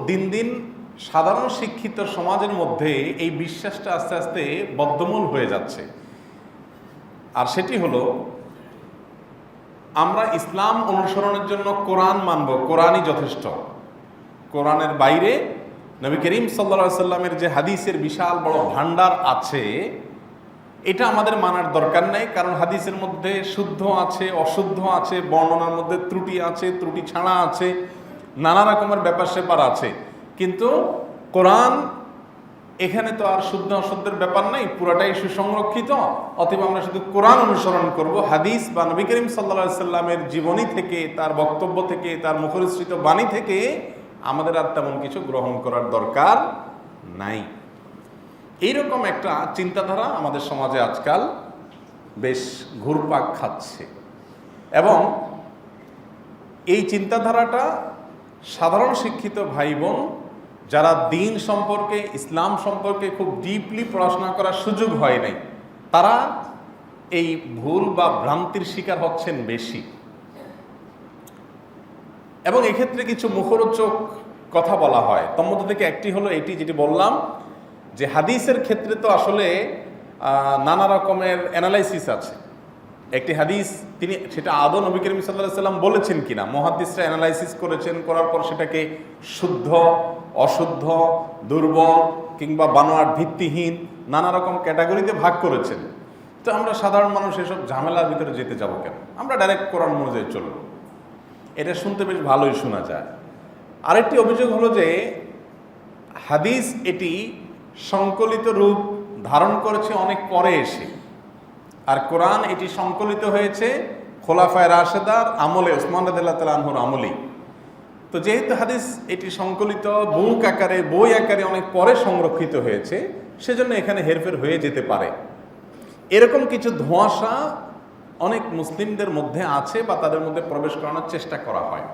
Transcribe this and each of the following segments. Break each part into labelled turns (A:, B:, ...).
A: দিন দিন সাধারণ শিক্ষিত সমাজের মধ্যে এই বিশ্বাসটা আস্তে আস্তে বদ্ধমূল হয়ে যাচ্ছে। আর সেটি হলো, আমরা ইসলাম অনুসরণের জন্য কোরআন মানব, কোরআনই যথেষ্ট। কোরআনের বাইরে নবী করিম সাল্লাল্লাহু আলাইহি সাল্লামের যে হাদিসের বিশাল বড় ভান্ডার আছে, এটা আমাদের মানার দরকার নেই। কারণ হাদিসের মধ্যে শুদ্ধ আছে, অশুদ্ধ আছে, বর্ণনার মধ্যে ত্রুটি আছে, ত্রুটি ছাড়া আছে, নানা রকমের ব্যাপার স্যাপার আছে। কিন্তু কোরআন, এখানে তো আর শুদ্ধ অশুদ্ধের ব্যাপার নাই, পুরাটাই সুসংরক্ষিত। অতএব আমরা শুধু কোরআন অনুসরণ করব। হাদিস বা নবী করিম সাল্লাল্লাহু আলাইহি সাল্লামের জীবনী থেকে, তার বক্তব্য থেকে, তার মুখনিসৃত বাণী থেকে আমাদের আর তেমন কিছু গ্রহণ করার দরকার নাই। এইরকম একটা চিন্তাধারা আমাদের সমাজে আজকাল বেশ ঘুরপাক খাচ্ছে, এবং এই চিন্তাধারাটা সাধারণ শিক্ষিত ভাই বোন যারা দিন সম্পর্কে, ইসলাম সম্পর্কে খুব ডিপলি পড়াশোনা করার সুযোগ হয় নাই, তারা এই ভুল বা ভ্রান্তির শিকার হচ্ছেন বেশি। এবং এক্ষেত্রে কিছু মুখরোচক কথা বলা হয়। তোর মধ্যে থেকে একটি হলো এটি, যেটি বললাম, যে হাদিসের ক্ষেত্রে তো আসলে নানা রকমের অ্যানালাইসিস আছে। একটি হাদিস তিনি সেটা আদৌ নবী করিম সাল্লাল্লাহু আলাইহি সাল্লাম বলেছেন কিনা, মুহাদ্দিসরা অ্যানালাইসিস করেছেন, করার পর সেটাকে শুদ্ধ, অশুদ্ধ, দুর্বল কিংবা বানোয়াট, ভিত্তিহীন নানা রকম ক্যাটাগরিতে ভাগ করেছেন। তো আমরা সাধারণ মানুষ এসব ঝামেলার ভিতরে যেতে যাব কেন? আমরা ডাইরেক্ট কোরআন অনুযায়ী চলব। এটা শুনতে বেশ ভালোই শোনা যায়। আরেকটি অভিযোগ হলো যে হাদিস এটি সংকলিত রূপ ধারণ করেছে অনেক পরে এসে, আর কোরআন এটি সংকলিত হয়েছে খোলাফায়ে রাশেদার আমলে, ওসমান রাদিয়াল্লাহু তাআলা আনহুর আমলেই। তো যেহেতু হাদিস এটি সংকলিত বুক আকারে, বই আকারে অনেক পরে সংরক্ষিত হয়েছে, সেজন্য এখানে হেরফের হয়ে যেতে পারে। এরকম কিছু ধোঁয়াশা অনেক মুসলিমদের মধ্যে আছে, বা তাদের মধ্যে প্রবেশ করানোর চেষ্টা করা হয়।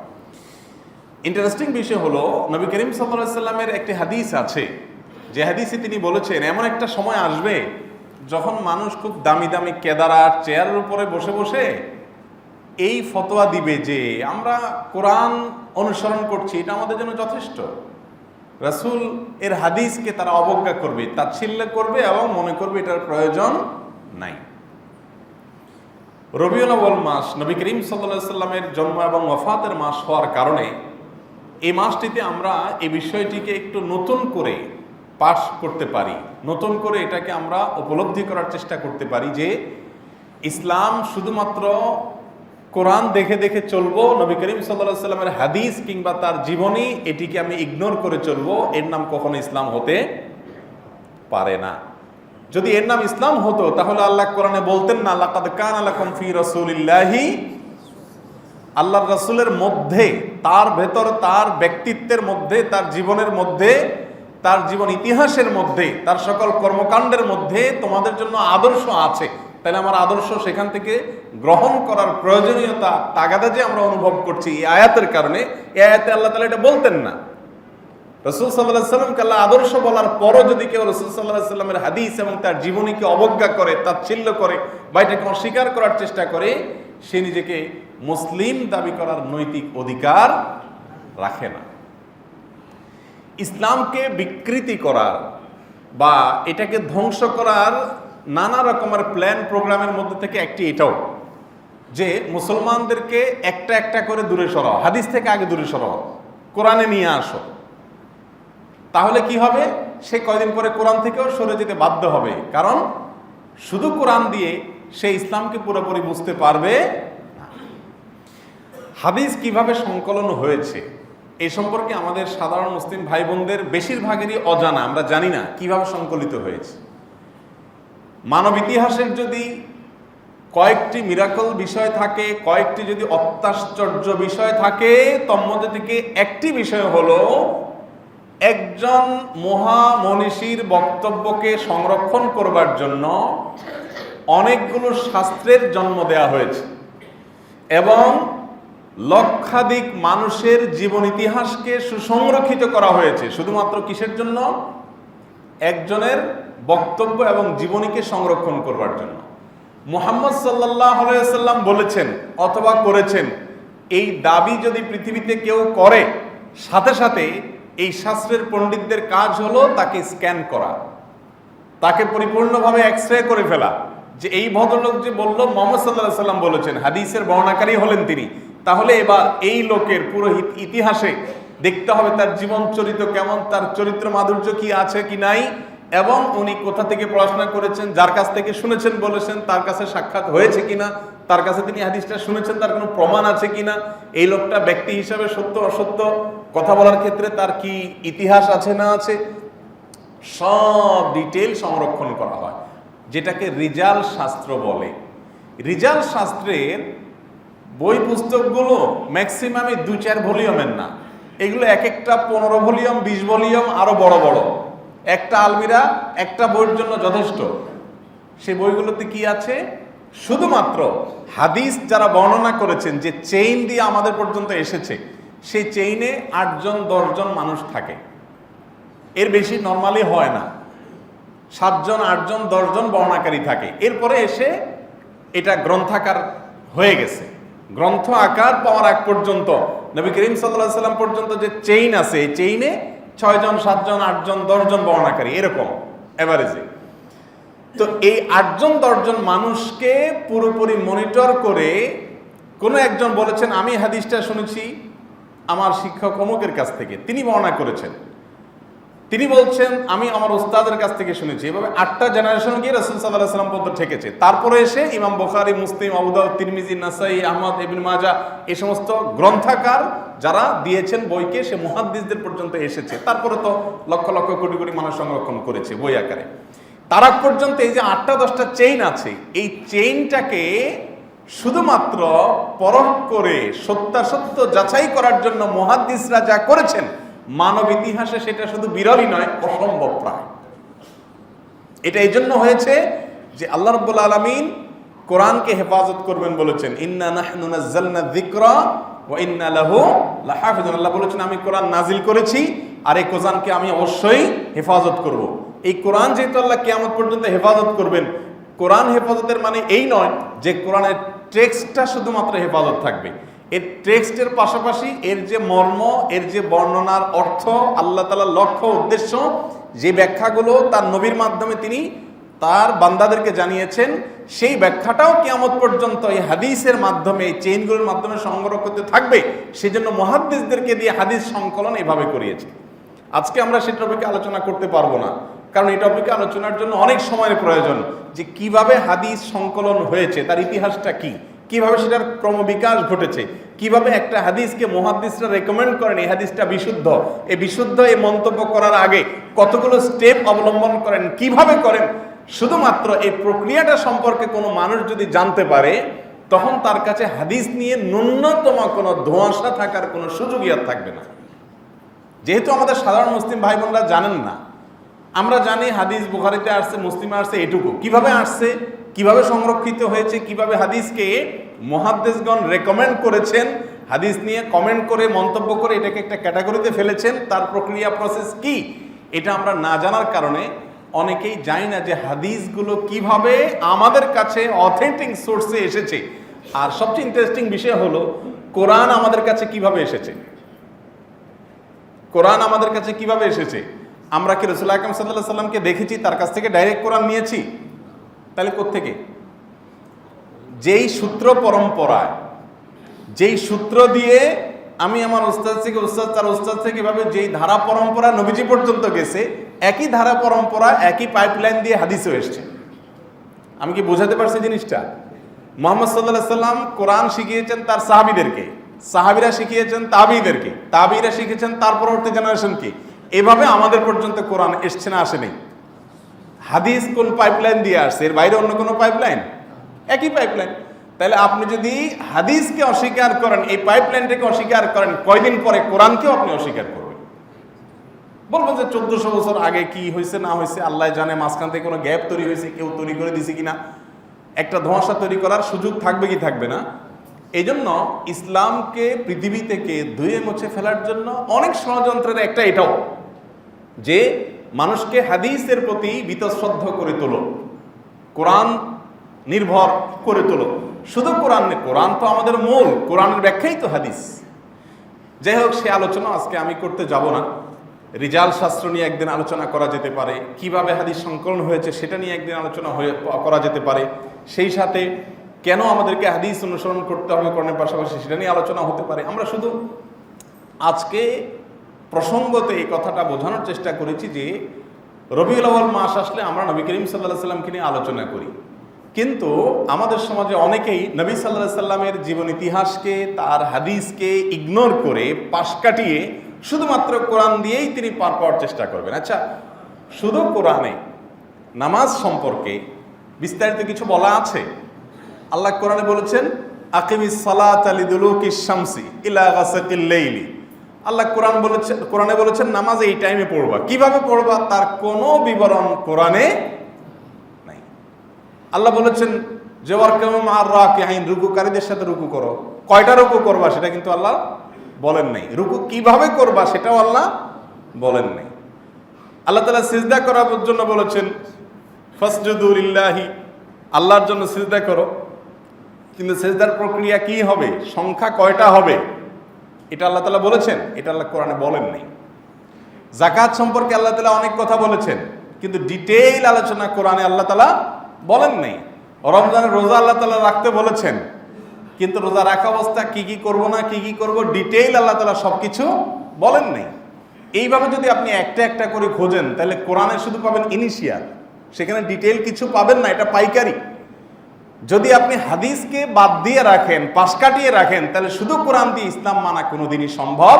A: ইন্টারেস্টিং বিষয় হলো, নবী করিম সাল্লাল্লাহু আলাইহি সাল্লামের একটি হাদিস আছে, যে হাদিসে তিনি বলেছেন এমন একটা সময় আসবে যখন মানুষ খুব দামি দামি কেদারার চেয়ারের উপরে বসে বসে এই ফতোয়া দিবে যে আমরা কোরআন অনুসরণ করছি, এটা আমাদের জন্য যথেষ্ট। রাসূল এর হাদিসকে তারা অবজ্ঞা করবে, তাচ্ছিল্য করবে, এবং মনে করবে এটার প্রয়োজন নাই। রবিউল আউয়াল মাস নবী করিম সাল্লাল্লাহু আলাইহি সাল্লামের জন্ম এবং ওয়াফাতের মাস হওয়ার কারণে এই মাসটিতে আমরা এই বিষয়টিকে একটু নতুন করে পাঠ করতে পারি, নতুন করে এটাকে আমরা উপলব্ধি করার চেষ্টা করতে পারি যে ইসলাম শুধুমাত্র কোরআন দেখে দেখে চলবো, নবী করিম সাল্লাল্লাহু আলাইহি সাল্লামের হাদিস কিংবা তার জীবনী এটিকে আমি ইগনোর করে চলবো, এর নাম কখনো ইসলাম হতে পারে না। যদি এর নাম ইসলাম হতো তাহলে আল্লাহ কোরআনে বলতেন না, লাকাদ কানা লাকুম ফি রাসূলিল্লাহি, আল্লাহর রাসূলের মধ্যে, তার ভেতর, তার ব্যক্তিত্বের মধ্যে, তার জীবনের মধ্যে, তার জীবন ইতিহাসের মধ্যে, তার সকল কর্মকাণ্ডের মধ্যে তোমাদের জন্য আদর্শ আছে। তাহলে আমার আদর্শ সেখান থেকে গ্রহণ করার প্রয়োজনীয়তা তাগাদা যে আমরা অনুভব করছি এই আয়াতের কারণে, এই আয়াতে আল্লাহ তাআলা এটা বলতেন না। রাসূল সাল্লাল্লাহু আলাইহি সাল্লামকে আল্লাহ আদর্শ বলার পরও যদি কেউ রাসূল সাল্লাল্লাহু আলাইহি সাল্লামের হাদিস এবং তার জীবনীকে অবজ্ঞা করে, তাচ্ছিল্য করে, বা এটাকে অস্বীকার করার চেষ্টা করে, সে নিজেকে মুসলিম দাবি করার নৈতিক অধিকার রাখে না। ইসলামকে বিকৃতি করার বা এটাকে ধ্বংস করার নানা রকমের প্ল্যান প্রোগ্রামের মধ্যে থেকে একটি এটাও, যে মুসলমানদেরকে একটা একটা করে দূরে সরাও, হাদিস থেকে আগে দূরে সরাও, কোরআনে নিয়ে আসো। তাহলে কি হবে? সে কয়দিন পরে কোরআন থেকেও সরে যেতে বাধ্য হবে, কারণ শুধু কোরআন দিয়ে সে ইসলামকে পুরোপুরি বুঝতে পারবে না। হাদিস কিভাবে সংকলন হয়েছে এই সম্পর্কে আমাদের সাধারণ মুসলিম ভাই বোনদের বেশিরভাগেরই অজানা, আমরা জানি না কিভাবে সংকলিত হয়েছে। মানব ইতিহাসের যদি কয়েকটি মিরাকল বিষয় থাকে, কয়েকটি যদি অত্যাশ্চর্য বিষয় থাকে, তন্মধ্যে থেকে একটি বিষয় হলো একজন মহামনীষীর বক্তব্যকে সংরক্ষণ করবার জন্য অনেকগুলো শাস্ত্রের জন্ম দেয়া হয়েছে, এবং লক্ষাধিক মানুষের জীবন ইতিহাসকে সুসংরক্ষিত করা হয়েছে শুধুমাত্র কিসের জন্য? একজনের বক্তব্য এবং জীবনীকে সংরক্ষণ করবার জন্য। মুহাম্মদ সাল্লাল্লাহু আলাইহি ওয়াসাল্লাম বলেছেন অথবা করেছেন, এই দাবি যদি পৃথিবীতে কেউ করে, সাথে সাথে এই শাস্ত্রের পণ্ডিতদের কাজ হলো তাকে স্ক্যান করা, তাকে পরিপূর্ণভাবে এক্সরে করে ফেলা, যে এই ভদ্রলোক যে বলল মুহাম্মদ সাল্লাল্লাহু আলাইহি সাল্লাম বলেছেন, হাদিসের বর্ণাকারী হলেন তিনি, তাহলে এবার এই লোকের পুরো ইতিহাসে দেখতে হবে তার জীবন চরিত্র কেমন, তার চরিত্র মাধুর্য কি আছে কি নাই, এবং উনি কোথা থেকে পড়াশোনা করেছেন, যার কাছ থেকে শুনেছেন বলেছেন তার কাছে সাক্ষাৎ হয়েছে কিনা, তার কাছে তিনি হাদিসটা শুনেছেন তার কোনো প্রমাণ আছে কিনা, এই লোকটা ব্যক্তি হিসাবে সত্য অসত্য কথা বলার ক্ষেত্রে তার কি ইতিহাস আছে না আছে, সব ডিটেল সংরক্ষণ করা হয়, যেটাকে রিজাল শাস্ত্র বলে। রিজাল শাস্ত্রের বই পুস্তকগুলো ম্যাক্সিমামই 2-4 ভলিউমের না, এগুলো এক একটা 15 ভলিউম 20 ভলিউম, আরো বড় বড়, একটা আলমিরা একটা বইয়ের জন্য যথেষ্ট। সেই বইগুলোতে কি আছে? শুধুমাত্র হাদিস যারা বর্ণনা করেছেন, যে চেইন দিয়ে আমাদের পর্যন্ত এসেছে, সেই চেইনে 8জন 10জন মানুষ থাকে, এর বেশি নর্মালি হয় না। 7জন 8জন 10জন বর্ণাকারী থাকে। এরপরে এসে এটা গ্রন্থাকার হয়ে গেছে। গ্রন্থ আকার পাওয়ার আগ পর্যন্ত নবী করিম সাল্লাল্লাহু আলাইহি সাল্লাম পর্যন্ত যে চেইন আছে, এই চেইনে 6জন 7জন 8জন 10জন বর্ণাকারী, এরকম এভারেজে। তো এই 8জন 10জন মানুষকে পুরোপুরি মনিটর করে কোনো একজন বলেছেন আমি হাদিসটা শুনেছি আমার শিক্ষক অমুকের কাছ থেকে, তিনি বর্ণনা করেছেন, তিনি বলছেন আমি আমার উস্তাদের কাছ থেকে শুনেছি, এভাবে 8টা জেনারেশন গিয়ে রাসূল সাল্লাল্লাহু আলাইহি ওয়াসাল্লাম পর্যন্ত ঠেকেছে। তারপরে এসে ইমাম বুখারী, মুসলিম, আবু দাউদ, তিরমিজি, নাসাই, আহমদ, ইবনে মাজাহ, এই সমস্ত গ্রন্থাকার যারা দিয়েছেন বইকে, সে মুহাদ্দিসদের পর্যন্ত এসেছে। তারপরে তো লক্ষ লক্ষ কোটি কোটি মানুষ সংরক্ষণ করেছে বই আকারে। তার আগ পর্যন্ত এই যে 8টা 10টা চেইন আছে, এই চেইনটাকে শুধুমাত্র পরখ করে সত্যাসত্য যাচাই করার জন্য মুহাদ্দিসরা যা করেছেন, মানব ইতিহাসে সেটা শুধু বিরলই নয়, অসম্ভব প্রায়। এটা এই জন্য হয়েছে যে আল্লাহ রাব্বুল আলামিন কোরআনকে হেফাজত করবেন বলেছেন, ইন্না নাহনু নাযালনা যিকরা ওয়া ইন্না লাহু লাহাফিজুন। আল্লাহ বলেছেন আমি কোরআন নাজিল করেছি, আর এই কোরআনকে আমি অবশ্যই হেফাজত করব। এই কোরআন যেহেতু আল্লাহ কিয়ামত পর্যন্ত হেফাজত করবেন, কোরআন হেফাজতের মানে এই নয় যে কোরআনের টেক্সটটা শুধুমাত্র হেফাজত থাকবে। এর টেক্সটের পাশাপাশি এর যে মর্ম, এর যে বর্ণনার অর্থ, আল্লাহ তাআলার লক্ষ্য উদ্দেশ্য, যে ব্যাখ্যাগুলো তার নবীর মাধ্যমে তিনি তার বান্দাদেরকে জানিয়েছেন, সেই ব্যাখ্যাটাও কিয়ামত পর্যন্ত এই হাদিসের মাধ্যমে, এই চেইনগুলোর মাধ্যমে সংগ্রহ করতে থাকবে। সেজন্য মুহাদ্দিসদেরকে দিয়ে হাদিস সংকলন এভাবে করিয়েছে। আজকে আমরা সেই টপিকে আলোচনা করতে পারবো না, কারণ এই টপিকে আলোচনার জন্য অনেক সময়ের প্রয়োজন, যে কিভাবে হাদিস সংকলন হয়েছে, তার ইতিহাসটা কি, কিভাবে সেটার ক্রমবিকাশ ঘটেছে, কিভাবে একটা হাদিসকে মুহাদ্দিসরা রেকমেন্ড করেন এই হাদিসটা বিশুদ্ধ, এই বিশুদ্ধ এই মন্তব্য করার আগে কতগুলো স্টেপ অবলম্বন করেন, কিভাবে করেন। শুধুমাত্র এই প্রক্রিয়াটা সম্পর্কে কোনো মানুষ যদি জানতে পারে, তখন তার কাছে হাদিস নিয়ে ন্যূনতম কোনো ধোঁয়াশা থাকার কোনো সুযোগই আর থাকবে না। যেহেতু আমাদের সাধারণ মুসলিম ভাই বোনরা জানেন না, আমরা জানি হাদিস বুখারীতে আসছে, মুসলিমে আসছে, এটুকু। কিভাবে আসছে, কিভাবে সংরক্ষিত হয়েছে, কিভাবে হাদিসকে মুহাদ্দিসগণ রেকমেন্ড করেছেন, হাদিস নিয়ে কমেন্ট করে মন্তব্য করে এটাকে একটা ক্যাটাগরিতে ফেলেছেন, তার প্রক্রিয়া প্রসেস কি, এটা আমরা না জানার কারণে অনেকেই জানি না যে হাদিসগুলো কিভাবে আমাদের কাছে অথেন্টিক সোর্সে এসেছে। আর সবচেয়ে ইন্টারেস্টিং বিষয় হলো কোরআন আমাদের কাছে কিভাবে এসেছে। কোরআন আমাদের কাছে কিভাবে এসেছে? আমরা কি রাসূল আকরাম সাল্লাল্লাহু আলাইহি সাল্লামকে দেখেছি, তার কাছ থেকে ডাইরেক্ট কোরআন নিয়েছি? তাহলে কোত্থেকে? যেই সূত্র পরম্পরায়, যেই সূত্র দিয়ে আমি আমার উস্তাদ থেকে, উস্তাদ তার উস্তাদ থেকে, এভাবে যেই ধারা পরম্পরা নবীজি পর্যন্ত গেছে, একই ধারা পরম্পরা একই পাইপলাইন দিয়ে হাদিসও এসছে। আমি কি বোঝাতে পারছি জিনিসটা? মুহাম্মদ সাল্লাল্লাহু আলাইহি সাল্লাম কোরআন শিখিয়েছেন তার সাহাবীদেরকে, সাহাবীরা শিখিয়েছেন তাবিঈদেরকে, তাবিঈরা শিখেছেন তার পরবর্তী জেনারেশনকে। এভাবে আমাদের পর্যন্ত কোরআন এসছে না আসেনি? হাদিস কোন পাইপলাইন দিয়ে আসছে? এর বাইরে অন্য কোনো পাইপলাইন? একই পাইপলাইন। তাহলে আপনি যদি হাদিসকে অস্বীকার করেন, এই পাইপলাইনটাকে অস্বীকার করেন, কয়দিন পরে কোরআনকেও আপনি অস্বীকার করবেন। বলবেন যে 1400 বছর আগে কি হয়েছে না হয়েছে আল্লাহ জানে, মাঝখান থেকে কোনো গ্যাপ তৈরি হয়েছে, কেউ তৈরি করে দিছে কিনা, একটা ধোঁয়াশা তৈরি করার সুযোগ থাকবে কি থাকবে না। এই জন্য ইসলামকে পৃথিবী থেকে ধুয়ে মুছে ফেলার জন্য অনেক ষড়যন্ত্রের একটা এটাও, যে মানুষকে হাদিসের প্রতি বীতশ্রদ্ধ করে তোলো, কোরআন নির্ভর করে তোলো। শুধু কোরআন নেই, কোরআন তো আমাদের মূল, কোরআনের ব্যাখ্যাই তো হাদিস। যাই হোক, সে আলোচনা আজকে আমি করতে যাব না। রিজাল শাস্ত্র নিয়ে একদিন আলোচনা করা যেতে পারে, কিভাবে হাদিস সংকলন হয়েছে সেটা নিয়ে একদিন আলোচনা করা যেতে পারে, সেই সাথে কেন আমাদেরকে হাদিস অনুসরণ করতে হবে কোরআনের পাশাপাশি সেটা নিয়ে আলোচনা হতে পারে। আমরা শুধু আজকে প্রসঙ্গতে এই কথাটা বোঝানোর চেষ্টা করেছি যে রবিউল আউয়াল মাস আসলে আমরা নবী করিম সাল্লাল্লাহু আলাইহি সাল্লামকে নিয়ে আলোচনা করি, কিন্তু আমাদের সমাজে অনেকেই নবী সাল্লাল্লাহু আলাইহি সাল্লামের জীবন ইতিহাসকে, তার হাদিসকে ইগনোর করে, পাশ কাটিয়ে শুধুমাত্র কোরআন দিয়েই তিনি পার পাওয়ার চেষ্টা করবেন। আচ্ছা, শুধু কোরআনে নামাজ সম্পর্কে বিস্তারিত কিছু বলা আছে? আল্লাহ কোরআনে বলেছেন আকিমিস সালাতা লিদুলুকিশ শামসি ইলা গাসাকিল লাইলি। আল্লাহ কোরআনে বলেছেন নামাজ এই টাইমে পড়বা। কিভাবে পড়বা তার কোনো বিবরণ কোরআনে নাই। আল্লাহ বলেছেন যে ওয়ারকাউ মা'আর রাকিঈন, রুকুকারীদের সাথে রুকু করো। কয়টা রুকু করবা সেটা কিন্তু আল্লাহ বলেন নাই। রুকু কিভাবে করবা সেটাও আল্লাহ বলেন নাই। আল্লাহ তাআলা সিজদা করার জন্য বলেছেন ফাসজুদু লিল্লাহি, আল্লাহর জন্য সিজদা করো, কিন্তু সিজদার প্রক্রিয়া কি হবে, সংখ্যা কয়টা হবে, এটা আল্লাহ তাআলা বলেছেন? এটা আল্লাহ কোরআনে বলেন নাই। যাকাত সম্পর্কে আল্লাহ তাআলা অনেক কথা বলেছেন, কিন্তু ডিটেইল আলোচনা কোরআনে আল্লাহ তাআলা বলেন নাই। রমজানের রোজা আল্লাহ তাআলা রাখতে বলেছেন, কিন্তু রোজা রাখা অবস্থা কি কি করব না কি কি করব ডিটেইল আল্লাহ তাআলা সবকিছু বলেন নাই। এইভাবে যদি আপনি একটা একটা করে খোঁজেন তাহলে কোরআনে শুধু পাবেন ইনিশিয়াল, সেখানে ডিটেইল কিছু পাবেন না, এটা পাইকারি। যদি আপনি হাদিসকে বাদ দিয়ে রাখেন, পাশ কাটিয়ে রাখেন, তাহলে শুধু কোরআন দিয়ে ইসলাম মানা কোনোদিনই সম্ভব।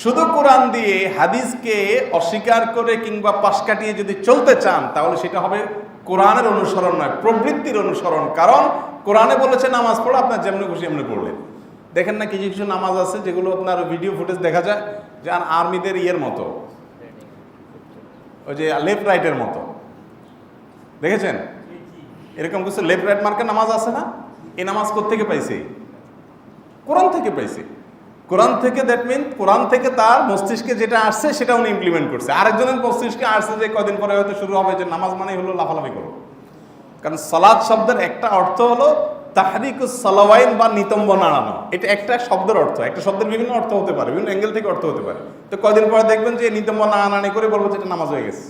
A: শুধু কোরআন দিয়ে হাদিসকে অস্বীকার করে কিংবা পাশ কাটিয়ে যদি চলতে চান তাহলে সেটা হবে কোরআনের অনুসরণ নয়, প্রবৃত্তির অনুসরণ। কারণ কোরআনে বলেছে নামাজ পড়ো, আপনার যেমনি খুশি এমনি পড়লেন। দেখেন না কিছু কিছু নামাজ আছে যেগুলো আপনার ভিডিও ফুটেজ দেখা যায় যে আর্মিদের ইয়ের মতো, ওই যে লেফট রাইটের মতো, দেখেছেন? এরকম কিছু লেফট রাইট মার্কের নামাজ আছে না? এই নামাজ কোত্থেকে পাইছে? কোরআন থেকে পাইছে। কোরআন থেকে, দ্যাট মিন কোরআন থেকে তার মস্তিষ্কে যেটা আসছে সেটা উনি ইমপ্লিমেন্ট করছে। আরেকজনের মস্তিষ্কে আসছে যে কয়দিন পরে হয়তো শুরু হবে যে নামাজ মানে হলো লাফালাফি করো। কারণ সালাত শব্দের একটা অর্থ হলো তাহরিকুস সালাওয়াইন বা নিতম্ব নাড়ানো। এটা একটা শব্দের অর্থ, একটা শব্দের বিভিন্ন অর্থ হতে পারে, বিভিন্ন অ্যাঙ্গেল থেকে অর্থ হতে পারে। তো কয়দিন পরে দেখবেন যে নিতম্ব নাড়ানাড়ি করে বলবো যে এটা নামাজ হয়ে গেছে।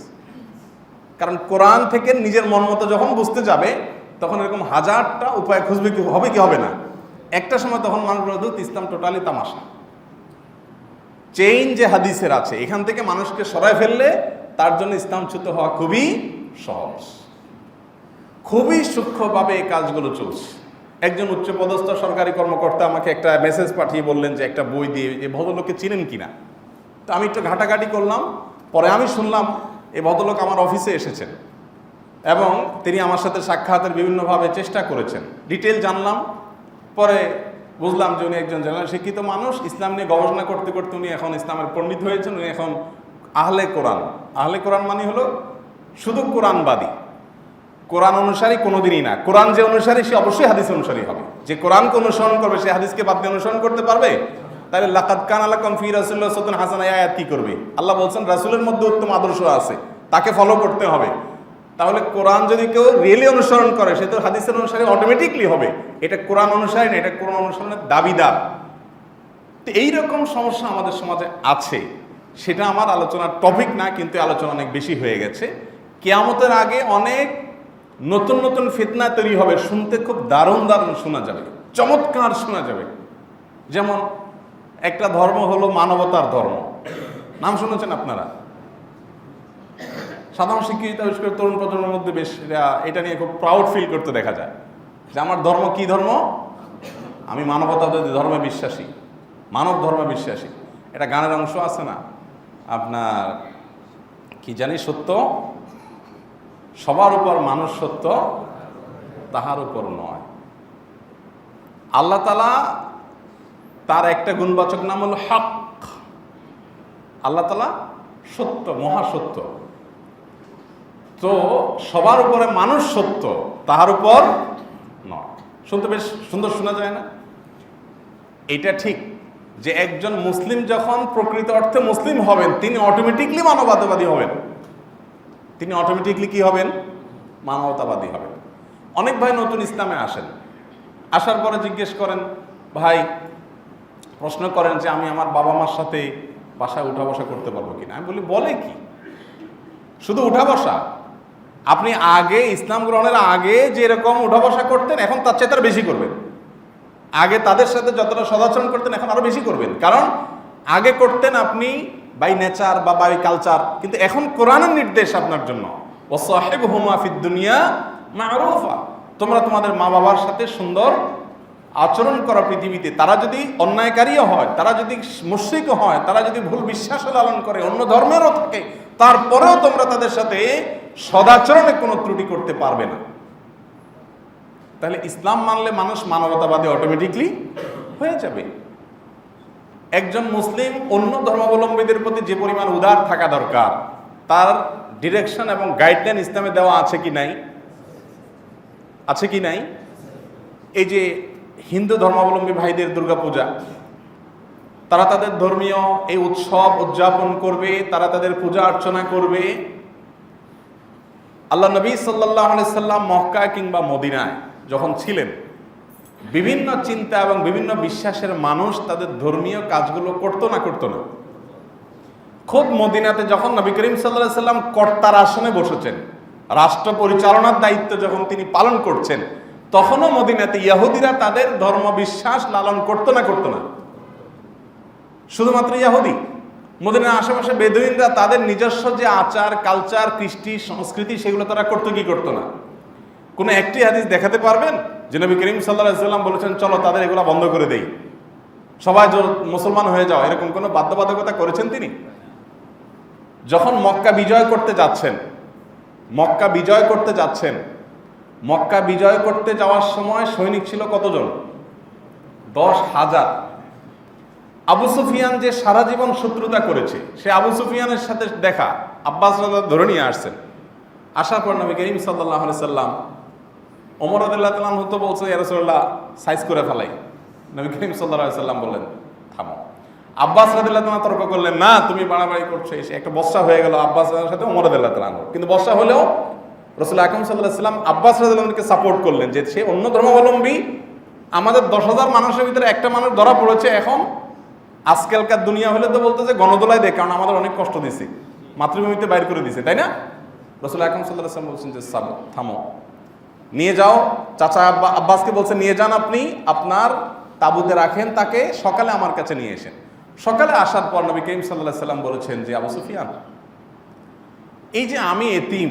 A: কারণ কোরআন থেকে নিজের মন মতো যখন বুঝতে যাবে তখন এরকম হাজারটা উপায় খুঁজবে, কি হবে কি হবে না। একটা সময় তখন মানুষ বলতো ইসলাম টোটালি তামাশা। চেইন যে হাদিসের আছে এখান থেকে মানুষকে সরায় ফেললে তার জন্য ইসলামচ্যুত হওয়া খুবই সহজ। খুবই সূক্ষ্মভাবে এই কাজগুলো চলছে। একজন উচ্চপদস্থ সরকারি কর্মকর্তা আমাকে একটা মেসেজ পাঠিয়ে বললেন যে একটা বই দিয়ে এই ভদ্রলোককে চিনেন কিনা। তো আমি একটু ঘাটাঘাটি করলাম, পরে আমি শুনলাম এই ভদ্রলোক আমার অফিসে এসেছেন এবং তিনি আমার সাথে সাক্ষাতের বিভিন্নভাবে চেষ্টা করেছেন। ডিটেল জানলাম, পরে বুঝলাম যে উনি একজন জেনারেল শিক্ষিত মানুষ। ইসলাম নিয়ে গবেষণা করতে করতে উনি এখন ইসলামের পণ্ডিত হয়েছেন। উনি এখন আহলে কোরআন। আহলে কোরআন মানে হলো শুধু কোরআনবাদী, কোরআন অনুসারী কোনোদিনই না। কোরআন যে অনুসারী সে অবশ্যই হাদিস অনুসারী হবে। যে কোরআনকে অনুসরণ করবে সে হাদিসকে বাদ দিয়ে অনুসরণ করতে পারবে? তাহলে লাকাদ কানা লাকুম ফি রাসূলিল্লাহি উসওয়াতুন হাসানাহ আয়াত কি করবে? আল্লাহ বলছেন রাসূলের মধ্যে উত্তম আদর্শ আছে, তাকে ফলো করতে হবে। তাহলে কোরআন যদি কেউ রিয়েলি অনুসরণ করে সে তো হাদিসের অনুসারী অটোমেটিকলি হবে। এটা কোরআন অনুসারী না, এটা কোরআন অনুসরণের দাবিদার। তো এইরকম সমস্যা আমাদের সমাজে আছে, সেটা আমার আলোচনার টপিক না, কিন্তু আলোচনা অনেক বেশি হয়ে গেছে। কিয়ামতের আগে অনেক নতুন নতুন ফিতনা তৈরি হবে, শুনতে খুব দারুণ দারুণ শোনা যাবে, চমৎকার শোনা যাবে। যেমন একটা ধর্ম হলো মানবতার ধর্ম, নাম শুনেছেন আপনারা? সাধারণ শিক্ষিত তরুণ প্রজন্মের মধ্যে বেশ এটা নিয়ে খুব প্রাউড ফিল করতে দেখা যায় যে আমার ধর্ম কি ধর্ম, আমি মানবতাবাদী ধর্মে বিশ্বাসী, মানব ধর্মে বিশ্বাসী। এটা গানের অংশ আছে না আপনার, কি জানি, সত্য সবার উপর, মানুষ সত্য তাহার উপর নয়। আল্লাহ তাআলা তার একটা গুণবাচক নাম হলো হক। আল্লাহ তাআলা সত্য, মহাসত্য। তো সবার উপরে মানুষ সত্য, তাহার উপর নয়। শুনতে বেশ সুন্দর শোনা যায় না? এটা ঠিক যে একজন মুসলিম যখন প্রকৃত অর্থে মুসলিম হবেন তিনি অটোমেটিকলি মানবতাবাদী হবেন। তিনি অটোমেটিকলি কি হবেন? মানবতাবাদী হবেন। অনেক ভাই নতুন ইসলামে আসেন, আসার পরে জিজ্ঞেস করেন, ভাই প্রশ্ন করেন যে আমি আমার বাবা মার সাথে বাসায় উঠা বসা করতে পারবো কিনা। আমি বলি বলে কি, শুধু উঠা বসা? আপনি আগে ইসলাম গ্রহণের আগে যেরকম উঠা বসা করতেন এখন তার চেয়ে তার বেশি করবেন। আগে তাদের সাথে যতটা সদাচরণ করতেন এখন আরো বেশি করবেন, কারণ আগে করতেন আপনি বাই নেচার বা বাই কালচার, কিন্তু এখন কোরআনের নির্দেশ আপনার জন্য, ওয়াসাহিবহুমা ফিদ দুনিয়া মারুফা, তোমরা তোমাদের মা বাবার সাথে সুন্দর আচরণ করা পৃথিবীতে। তারা যদি অন্যায়কারীও হয়, তারা যদি মুশরিকও হয়, তারা যদি ভুল বিশ্বাস লালন করে, অন্য ধর্মেরও থাকে, তারপরেও তোমরা তাদের সাথে সদাচরণে কোনো ত্রুটি করতে পারবে না। তাহলে ইসলাম মানলে মানুষ মানবতাবাদী অটোমেটিকলি হয়ে যাবে। একজন মুসলিম অন্য ধর্মাবলম্বীদের প্রতি যে পরিমাণ উদার থাকা দরকার, তার ডিরেকশন এবং গাইডলাইন ইসলামে দেওয়া আছে কি নাই? আছে কি নাই? এই যে হিন্দু ধর্মাবলম্বী ভাইদের দুর্গাপূজা, তারা তাদের ধর্মীয় এই উৎসব উদযাপন করবে, তারা তাদের পূজা অর্চনা করবে। আল্লাহ নবী সাল্লাল্লাহু আলাইহি সাল্লাম মক্কা কিংবা মদিনায় যখন ছিলেন, বিভিন্ন চিন্তা এবং বিভিন্ন বিশ্বাসের মানুষ তাদের ধর্মীয় কাজগুলো করতো না? খুব মদিনাতে যখন নবী করিম সাল্লাল্লাহু আলাইহি সাল্লাম কর্তার আসনে বসেছেন, রাষ্ট্র পরিচালনার দায়িত্ব যখন তিনি পালন করছেন, তখনও মদিনাতে ইহুদিরা তাদের ধর্ম বিশ্বাস লালন করতো না? শুধুমাত্র ইহুদি? মদিনার আশেপাশে বেদুইনরা তাদের নিজস্ব যে আচার কালচার কৃষ্টি সংস্কৃতি সেগুলো তারা করতো না? কোনো একটি হাদিস দেখাতে পারবেন যে নবী করিম সাল্লাল্লাহু আলাইহি সাল্লাম বলেছেন চলো তাদের এগুলো বন্ধ করে দেই, সবাই মুসলমান হয়ে যাও, এরকম কোনো বাধ্যবাধকতা করেছেন তিনি? যখন মক্কা বিজয় করতে যাচ্ছেন, মক্কা বিজয় করতে যাওয়ার সময় সৈনিক ছিল কতজন? 10,000। আবু সুফিয়ান যে সারা জীবন শত্রুতা করেছে, সে আবু সুফিয়ানের সাথে দেখা আব্বাস রাদিয়াল্লাহু ধরে নিয়ে আসছেন। আসার পর নবী করিম সাল্লাল্লাহু আলাইহি সাল্লাম, ওমর রাদিয়াল্লাহু তাআলা তো বলছে ইয়া রাসূলুল্লাহ সাইজ করে ফেলাই। নবী করিম সাল্লাল্লাহু আলাইহি সাল্লাম বললেন থামো। আব্বাস রাদিয়াল্লাহু তাআলা তর্ক করলেন, না তুমি বাড়াবাড়ি করছো। এসে একটা বর্ষা হয়ে গেল আব্বাসের সাথে ওমর রাদিয়াল্লাহু তাআলা, কিন্তু বর্ষা হলেও রাসূল আকরাম সাল্লাল্লাহু আলাইহি সাল্লাম আব্বাস রাদিয়াল্লাহু তাআলাকে সাপোর্ট করলেন যে সে অন্য ধর্মাবলম্বী, আমাদের 10,000 মানুষের ভিতরে একটা মানুষ ধরা পড়েছে। এখন আজকালকার দুনিয়া হলে তো বলতো যে গণদোলায় দেয়, কারণ আমাদের অনেক কষ্ট দিছে, মাতৃভূমিতে বাইর করে দিছে, তাই না? রাসূল আকরাম সাল্লাল্লাহু আলাইহি সাল্লাম বলছেন যে থামো, নিয়ে যাও। চাচা আব্বাসকে বলছে নিয়ে যান, আপনি আপনার তাঁবুতে রাখেন, তাকে সকালে আমার কাছে নিয়ে এসেন। সকালে আসার পর নবী করিম সাল্লাল্লাহু আলাইহি সাল্লাম বলেছেন যে আবু সুফিয়ান, এই যে আমি এতিম,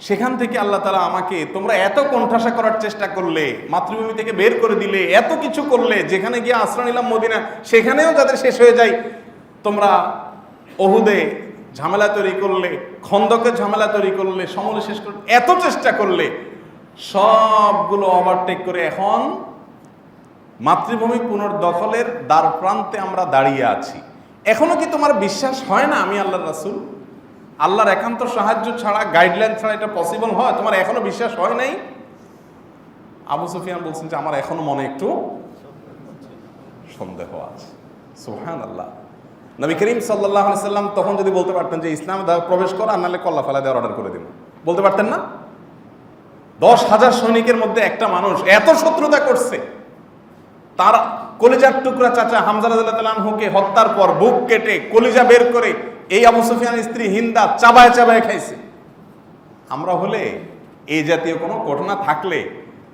A: সেখান থেকে আল্লাহ তাআলা আমাকে, তোমরা এত কোণঠাসা করার চেষ্টা করলে, মাতৃভূমি থেকে বের করে দিলে, এত কিছু করলে, যেখানে গিয়ে আশ্রয় নিলাম মদিনা, সেখানেও যাদের শেষ হয়ে যায়, তোমরা ওহুদে ঝামেলা তৈরি করলে, খন্দকে ঝামেলা তৈরি করলে, সমলে শেষ করলে, এত চেষ্টা করলে, সবগুলো ওভারটেক করে এখন মাতৃভূমি পুনর্দখলের দ্বার প্রান্তে আমরা দাঁড়িয়ে আছি। এখনো কি তোমার বিশ্বাস হয় না আমি আল্লাহর রাসূল? আল্লাহর একান্ত সাহায্য ছাড়া, গাইডলাইন ছাড়া এটা পসিবল হয়? তোমার এখনো বিশ্বাস হয় নাই? আবু সুফিয়ান বলছেন যে আমার এখনো মনে একটু সন্দেহ আছে। সুবহানাল্লাহ। নবী করিম সাল্লাল্লাহু আলাইহি সাল্লাম তখন যদি বলতে পারতেন যে ইসলামে প্রবেশ কর, আর নাহলে কল্লা ফেলা দেওয়ার অর্ডার করে দিন, বলতে পারতেন না? 10,000 সৈনিকের মধ্যে একটা মানুষ এত শত্রুতা করছে, তার কলিজার টুকরা চাচা হামজা রাদিয়াল্লাহু তাআলা আনহুকে হত্যার পর বুক কেটে কলিজা বের করে এই আবু সুফিয়ানের স্ত্রী হিন্দা চাবায় খাইছে। আমরা হলে এই জাতীয় কোনো ঘটনা থাকলে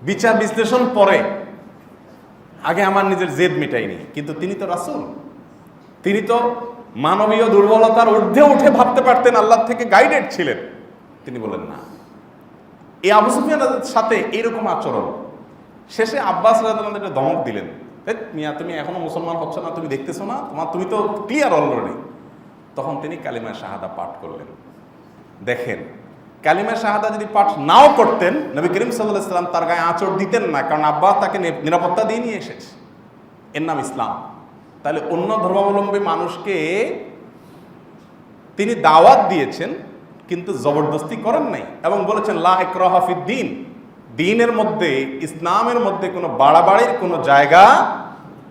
A: বিচার বিশ্লেষণ পরে আগে আমার নিজের জেদ মিটাইনি, কিন্তু তিনি তো রাসূল, তিনি তো মানবীয় দুর্বলতার ঊর্ধ্বে উঠে ভাবতে পারতেন, আল্লাহ থেকে গাইডেড ছিলেন। তিনি বলেন না। এই আবু সুফিয়ানের সাথে এইরকম আচরণ, শেষে আব্বাস রাদিয়াল্লাহু আনহু ধমক দিলেন, মিয়া তুমি এখনো মুসলমান হচ্ছ না, তুমি দেখতেছো না, তুমি তো ক্লিয়ার অলরেডি। তখন তিনি কালিমা শাহাদা পাঠ করলেন। দেখেন, কালিমা শাহাদা যদি পাঠ নাও করতেন, নবী করিম সাল্লাল্লাহু আলাইহি সাল্লাম তার গায়ে আঁচড় দিতেন না, কারণ আব্বাস তাকে নিরাপত্তা দিয়ে নিয়ে এসেছে। এর নাম ইসলাম। তাহলে অন্য ধর্মাবলম্বী মানুষকে তিনি দাওয়াত দিয়েছেন, কিন্তু জবরদস্তি করেন নাই, এবং বলেছেন লা ইকরাহা ফিদ্দীন, দ্বীনের মধ্যে, ইসলামের মধ্যে কোনো বাড়াবাড়ির কোনো জায়গা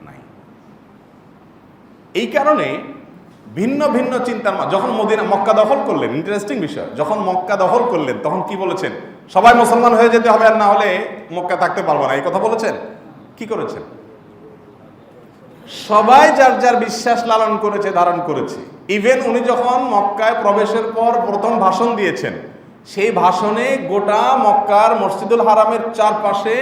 A: নাই। এই কারণে ভিন্ন ভিন্ন চিন্তার যখন মক্কা দখল করলেন, ইন্টারেস্টিং বিষয়, যখন মক্কা দখল করলেন তখন কি বলেছেন? সবাই মুসলমান হয়ে যেতে হবে, আর না হলে মক্কা থাকতে পারবো না, এই কথা বলেছেন। কি করেছেন? সবাই যার যার বিশ্বাস লালন করেছে, ধারণ করেছে। ইভেন উনি যখন মক্কায় প্রবেশের পর প্রথম ভাষণ দিয়েছেন, সেই ভাষণে গোটা মক্কার মসজিদুল হারামের চারপাশে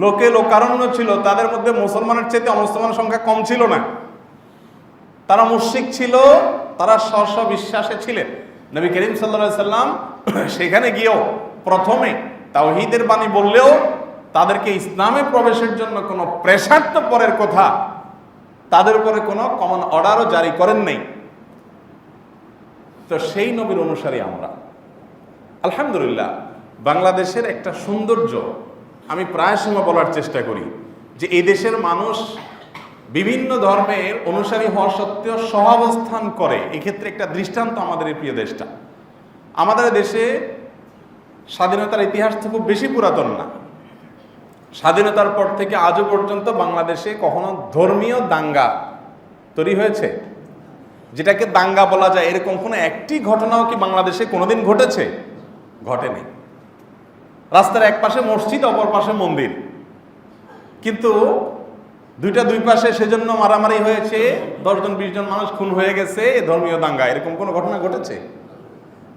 A: লোকে লোকারণ্য ছিল। তাদের মধ্যে মুসলমানের চেয়ে অমুসলমানের সংখ্যা কম ছিল না। তারা মুশরিক ছিল, তারা স্ব বিশ্বাসে ছিলেন। নবী করিম সাল্লাল্লাহু আলাইহি সাল্লাম সেখানে গিয়েও প্রথমে তাওহীদের বাণী বললেও তাদেরকে ইসলামে প্রবেশের জন্য কোনো প্রেশার তো পরের কথা, তাদের উপরে কোনো কমন অর্ডারও জারি করেন নাই। তো সেই নবীর অনুসারী আমরা। আলহামদুলিল্লাহ, বাংলাদেশের একটা সৌন্দর্য আমি প্রায় সময় বলার চেষ্টা করি যে এই দেশের মানুষ বিভিন্ন ধর্মের অনুসারী হওয়া সত্ত্বেও সহাবস্থান করে। এক্ষেত্রে একটা দৃষ্টান্ত আমাদের এই প্রিয় দেশটা। আমাদের দেশে স্বাধীনতার ইতিহাস তো খুব বেশি পুরাতন না। স্বাধীনতার পর থেকে আজও পর্যন্ত বাংলাদেশে কখনো ধর্মীয় দাঙ্গা তৈরি হয়েছে, যেটাকে দাঙ্গা বলা যায়, এরকম কোনো একটি ঘটনাও কি বাংলাদেশে কোনোদিন ঘটেছে? ঘটেনি। রাস্তার এক পাশে মসজিদ, অপর পাশে মন্দির, কিন্তু দুই পাশে সেজন্য মারামারি হয়েছে, 10 জন 20 জন মানুষ খুন হয়ে গেছে, ধর্মীয় দাঙ্গা, এরকম কোনো ঘটনা ঘটেছে?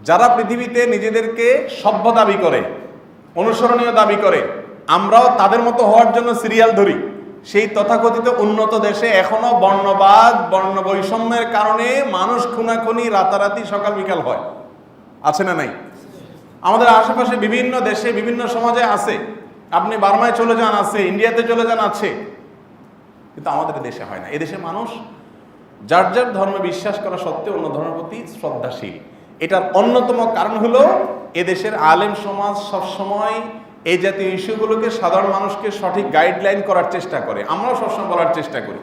A: যারা পৃথিবীতে নিজেদেরকে সভ্য দাবি করে, অনুসরণীয় দাবি করে, আমরাও তাদের মতো হওয়ার জন্য সিরিয়াল ধরি, সেই তথাকথিত উন্নত দেশে এখনো বর্ণবাদ, বর্ণ বৈষম্যের কারণে মানুষ খুনাখুনি রাতারাতি সকাল বিকাল হয়, আছে না নাই? আমাদের আশেপাশে বিভিন্ন দেশে বিভিন্ন সমাজে আছে। আপনি বার্মায় চলে যান, আছে, ইন্ডিয়াতে চলে যান, আছে, কিন্তু আমাদের দেশে হয় না। এদেশে মানুষ যার যার ধর্মে বিশ্বাস করা সত্ত্বেও অন্য ধর্মের প্রতি শ্রদ্ধাশীল। এটার অন্যতম কারণ হলো এদেশের আলেম সমাজ সবসময় এই জাতীয় ইস্যুগুলোকে সাধারণ মানুষকে সঠিক গাইডলাইন করার চেষ্টা করে। আমরাও সবসময় বলার চেষ্টা করি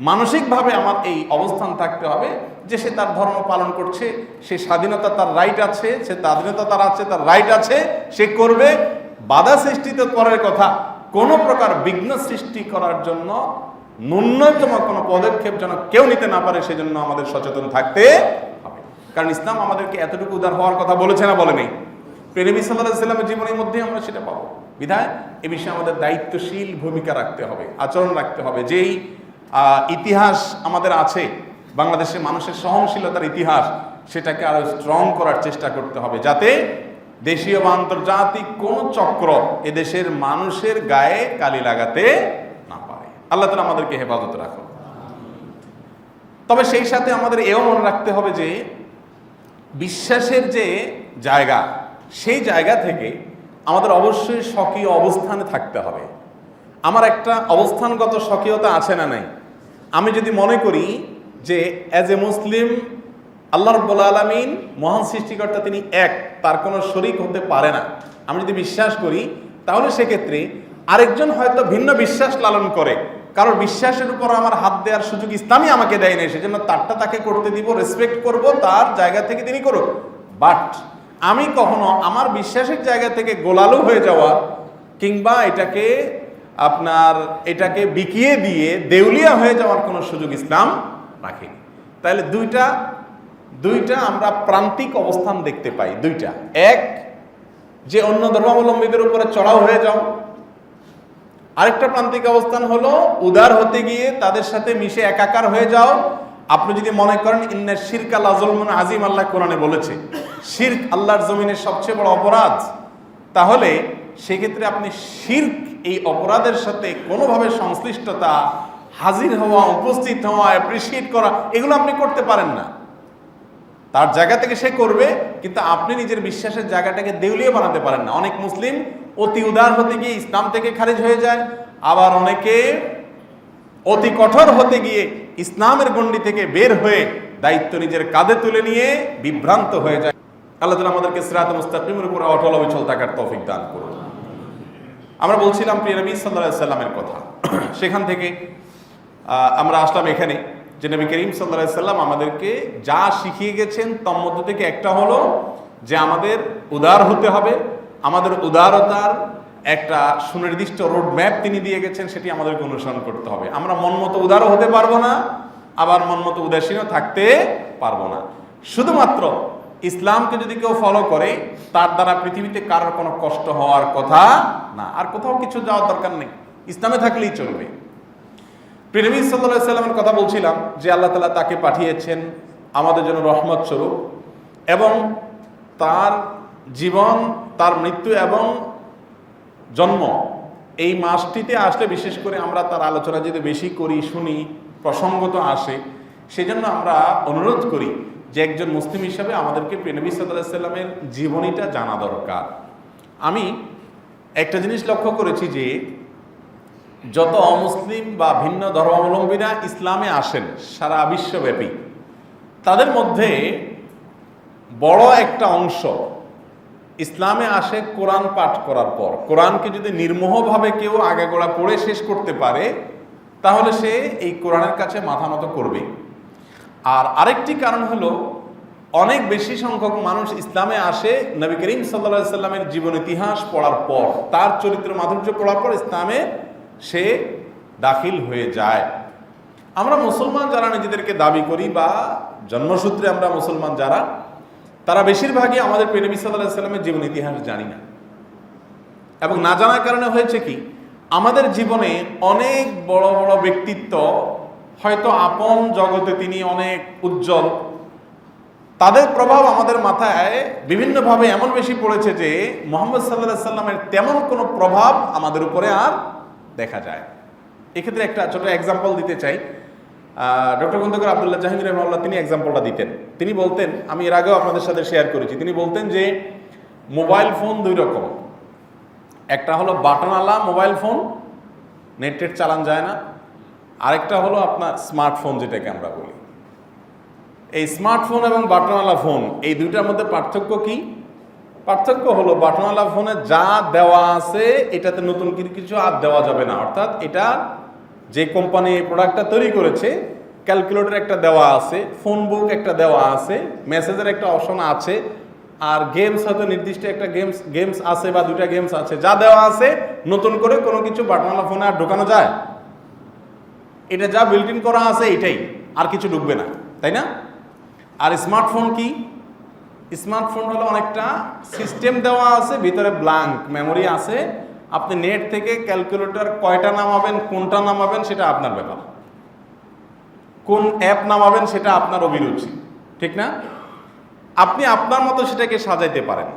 A: মানসিকভাবে আমার এই অবস্থান থাকতে হবে যে সে তার ধর্ম পালন করছে, সে স্বাধীনতা, তার রাইট আছে, সে স্বাধীনতা তার আছে, তার রাইট আছে, সে করবে। বাধা সৃষ্টি তো পরের কথা, কোনো প্রকার বিঘ্ন সৃষ্টি করার জন্য ন্যূনতম কোনো পদক্ষেপ যেন কেউ নিতে না পারে, সেজন্য আমাদের সচেতন থাকতে হবে। কারণ ইসলাম আমাদেরকে এতটুকু উদার হওয়ার কথা বলেছে না বলেনি? নবী সাল্লাল্লাহু আলাইহি সাল্লামের জীবনের মধ্যে আমরা সেটা পাবো। বিধায় এ বিষয়ে আমাদের দায়িত্বশীল ভূমিকা রাখতে হবে, আচরণ রাখতে হবে। যেই ইতিহাস আমাদের আছে, বাংলাদেশের মানুষের সহনশীলতার ইতিহাস, সেটাকে আরো স্ট্রং করার চেষ্টা করতে হবে, যাতে দেশীয় বা আন্তর্জাতিক কোন চক্র এদেশের মানুষের গায়ে কালি লাগাতে না পারে। আল্লাহ তাআলা আমাদেরকে হেফাজত রাখুন। তবে সেই সাথে আমাদের এও মনে রাখতে হবে যে বিশ্বাসের যে জায়গা, সেই জায়গা থেকে আমাদের অবশ্যই স্বকীয় অবস্থানে থাকতে হবে। আমার একটা অবস্থানগত স্বকীয়তা আছে না নাই? আমি যদি মনে করি যে অ্যাজ এ মুসলিম আল্লাহ রাব্বুল আলামিন মহান সৃষ্টিকর্তা, তিনি এক, তার কোনো শরীক হতে পারে না, আমি যদি বিশ্বাস করি, তাহলে সেক্ষেত্রে আরেকজন হয়তো ভিন্ন বিশ্বাস লালন করে, কারণ বিশ্বাসের উপর আমার হাত দেওয়ার সুযোগ ইসলামই আমাকে দেয় না, সেজন্য তারটা তাকে করতে দিব, রেসপেক্ট করব, তার জায়গা থেকে তিনি করুক। বাট আমি কখনো আমার বিশ্বাসের জায়গা থেকে গোলালু হয়ে যাওয়ার কিংবা এটাকে বিকিয়ে দিয়ে দেউলিয়া হয়ে যাওয়ার কোনো সুযোগ ইসলাম রাখেনি। তাহলে দুইটা আমরা প্রান্তিক অবস্থান দেখতে পাই। দুইটা, এক, যে অন্য ধর্মাবলম্বীদের উপরে চড়াও হয়ে যাও। আরেকটা প্রান্তিক অবস্থান হলো উদার হতে গিয়ে তাদের সাথে মিশে একাকার হয়ে যাও। আপনি যদি মনে করেন ইন্না শিরকা লাযুলমুন আযীম, আল্লাহ কোরআনে বলেছে শিরক আল্লাহর জমিনের সবচেয়ে বড় অপরাধ, তাহলে সেক্ষেত্রে আপনি শিরক, এই অপরাধের সাথে কোনোভাবে সংশ্লিষ্টতা, হাজির হওয়া, উপস্থিত হওয়া, অ্যাপ্রিসিয়েট করা, এগুলো আপনি করতে পারেন না। তার জায়গা থেকে সে করবে, কিন্তু আপনি নিজের বিশ্বাসের জায়গাটাকে দেউলিয়া বানাতে পারেন না। অনেক মুসলিম অতি উদার হতে গিয়ে ইসলাম থেকে খারিজ হয়ে যায়, আবার অনেকে অতি কঠোর হতে গিয়ে ইসলামের গণ্ডি থেকে বের হয়ে দায়িত্ব নিজের কাঁধে তুলে নিয়ে বিভ্রান্ত হয়ে যায়। আল্লাহ তাআলা আমাদেরকে সিরাতুল মুস্তাকিমের উপর অটল অবিচল থাকার তৌফিক দান করুন। আমরা বলছিলাম প্রিয় নবী সাল্লাল্লাহু আলাইহি সাল্লামের কথা, সেখান থেকে আমরা আসলাম এখানে যে নবী করিম সাল্লাল্লাহু আলাইহি সাল্লাম আমাদেরকে যা শিখিয়ে গেছেন তার মধ্যে থেকে একটা হলো যে আমাদের উদার হতে হবে। আমাদের উদারতার একটা সুনির্দিষ্ট রোড ম্যাপ তিনি দিয়ে গেছেন, সেটি আমাদেরকে অনুসরণ করতে হবে। আমরা মন মতো উদারও হতে পারবো না, আবার মন মতো উদাসীনও থাকতে পারবো না। শুধুমাত্র ইসলামকে যদি কেউ ফলো করে, তার দ্বারা পৃথিবীতে কারোর কোনো কষ্ট হওয়ার কথা না, আর কোথাও কিছু যাওয়ার দরকার নেই, ইসলামে থাকলেই চলবে। প্রিয় নবী সাল্লাল্লাহু আলাইহি সাল্লামের কথা বলছিলাম যে আল্লাহ তাআলা তাকে পাঠিয়েছেন আমাদের জন্য রহমত স্বরূপ, এবং তার জীবন, তার মৃত্যু এবং জন্ম এই মাসটিতে আসলে বিশেষ করে আমরা তার আলোচনা যদি বেশি করি, শুনি, প্রসঙ্গত আসে, সেজন্য আমরা অনুরোধ করি যে একজন মুসলিম হিসাবে আমাদেরকে প্রিয় নবী সাল্লাল্লাহু আলাইহি সাল্লামের জীবনীটা জানা দরকার। আমি একটা জিনিস লক্ষ্য করেছি যে যত অমুসলিম বা ভিন্ন ধর্মাবলম্বীরা ইসলামে আসেন সারা বিশ্বব্যাপী, তাদের মধ্যে বড় একটা অংশ ইসলামে আসে কোরআন পাঠ করার পর। কোরআনকে যদি নির্মোহভাবে কেউ আগাগোড়া পড়ে শেষ করতে পারে, তাহলে সে এই কোরআনের কাছে মাথা নত করবে। আর আরেকটি কারণ হলো, অনেক বেশি সংখ্যক মানুষ ইসলামে আসে নবী করিম সাল্লাল্লাহু আলাইহি সাল্লামের জীবন ইতিহাস পড়ার পর, তার চরিত্র মাধুর্য পড়ার পর ইসলামে সে দাখিল হয়ে যায়। আমরা মুসলমান যারা নিজেদেরকে দাবি করি বা জন্মসূত্রে আমরা মুসলমান যারা, তারা বেশিরভাগই আমাদের প্রিয় নবী সাল্লাল্লাহু আলাইহি সাল্লামের জীবন ইতিহাস জানি না। এবং না জানার কারণে হয়েছে কি, আমাদের জীবনে অনেক বড় বড় ব্যক্তিত্ব, হয়তো আপন জগতে তিনি অনেক উজ্জ্বল, তাদের প্রভাব আমাদের মাথায় বিভিন্নভাবে এমন বেশি পড়েছে যে মুহাম্মদ সাল্লাল্লাহু আলাইহি সাল্লামের তেমন কোনো প্রভাব আমাদের উপরে আর দেখা যায়। এক্ষেত্রে একটা ছোট এক্সাম্পল দিতে চাই। ডক্টর খন্দকার আব্দুল্লাহ জাহাঙ্গীর রাহিমাহুল্লাহ তিনি এক্সাম্পলটা দিতেন। তিনি বলতেন, আমি এর আগেও আপনাদের সাথে শেয়ার করেছি, তিনি বলতেন যে মোবাইল ফোন দুই রকম। একটা হলো বাটনওয়ালা মোবাইল ফোন, নেট চালান যায় না। আরেকটা হলো আপনার স্মার্টফোন, যেটাকে আমরা বলি। এই স্মার্টফোন এবং বাটনওয়ালা ফোন, এই দুইটার মধ্যে পার্থক্য কি? পার্থক্য হলো, বাটনওয়ালা ফোনে যা দেওয়া আছে এটাতে নতুন কিছু আর দেওয়া যাবে না। অর্থাৎ এটা যে কোম্পানি এই প্রোডাক্টটা তৈরি করেছে, ক্যালকুলেটর একটা দেওয়া আছে, ফোন বুক একটা দেওয়া আছে, মেসেজের একটা অপশন আছে, আর গেমস হয়তো নির্দিষ্ট একটা গেমস আছে বা দুইটা গেমস আছে, যা দেওয়া আছে। নতুন করে কোনো কিছু বাটনওয়ালা ফোনে আর ঢোকানো যায়? এটা যা বিল্ট ইন করা আছে এটাই, আর কিছু ঢুকবে না, তাই না? আর স্মার্টফোন কি? স্মার্টফোন হলো অনেকটা সিস্টেম দেওয়া আছে, ভিতরে ব্ল্যাঙ্ক মেমোরি আছে। আপনি নেট থেকে ক্যালকুলেটর কয়টা নামাবেন, কোনটা নামাবেন সেটা আপনার ব্যাপার, কোন অ্যাপ নামাবেন সেটা আপনার অভিরুচি, ঠিক না? আপনি আপনার মতো সেটাকে সাজাইতে পারেন।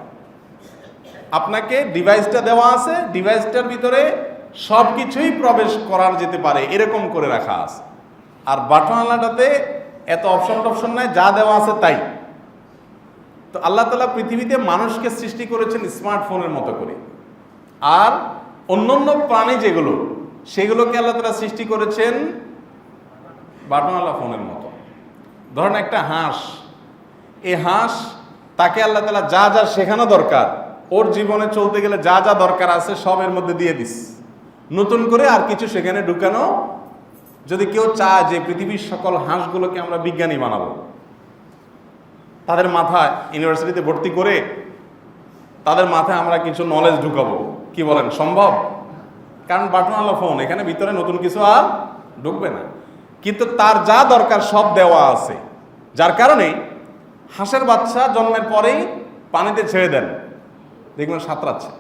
A: আপনাকে ডিভাইসটা দেওয়া আছে, ডিভাইসটার ভিতরে সব কিছুই প্রবেশ করার যেতে পারে এরকম করে রাখা আছে। আর বাটনওয়ালাটাতে এত অপশন নাই, যা দেওয়া আছে তাই। তো আল্লাহ তাআলা পৃথিবীতে মানুষকে সৃষ্টি করেছেন স্মার্টফোনের মতো করে, আর অন্যান্য প্রাণী যেগুলো, সেগুলোকে আল্লাহ তাআলা সৃষ্টি করেছেন বাটনওয়ালা ফোনের মতো। ধরেন একটা হাঁস, এই হাঁস, তাকে আল্লাহ তাআলা যা যা শেখানো দরকার, ওর জীবনে চলতে গেলে যা যা দরকার আছে সব এর মধ্যে দিয়ে দিস। নতুন করে আর কিছু সেখানে ঢুকানো, যদি কেউ চায় যে পৃথিবীর সকল হাঁসগুলোকে আমরা বিজ্ঞানী বানাবো, তাদের মাথায় ইউনিভার্সিটিতে ভর্তি করে তাদের মাথায় আমরা কিছু নলেজ ঢুকাবো, কি বলেন, সম্ভব? কারণ বাটনওয়ালা ফোন, এখানে ভিতরে নতুন কিছু আর ঢুকবে না। কিন্তু তার যা দরকার সব দেওয়া আছে, যার কারণে হাঁসের বাচ্চা জন্মের পরেই পানিতে ছেড়ে দেন, দেখবেন সাঁতরাচ্ছে।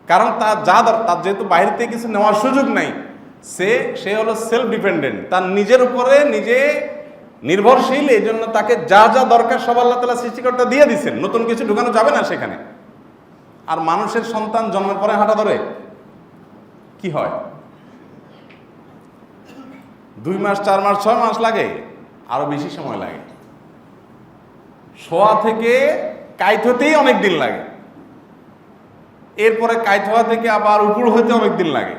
A: কারণ তার যা তার যেহেতু বাইরে থেকে কিছু নেওয়ার সুযোগ নাই, সে হলো সেলফ ডিপেন্ডেন্ট, তার নিজের উপরে নিজে নির্ভরশীল। এই জন্য তাকে যা যা দরকার সব আল্লাহ তাআলা সৃষ্টিকর্তা দিয়ে দিচ্ছেন, নতুন কিছু ঢুকানো যাবে না সেখানে। আর মানুষের সন্তান জন্মের পরে হাঁটা ধরে, কি হয়? 2 মাস, 4 মাস, 6 মাস লাগে, আরো বেশি সময় লাগে। শোয়া থেকে কাইত হতেই অনেক দিন লাগে, এরপরে কাইত হওয়া থেকে আবার উপর হতে অনেক দিন লাগে,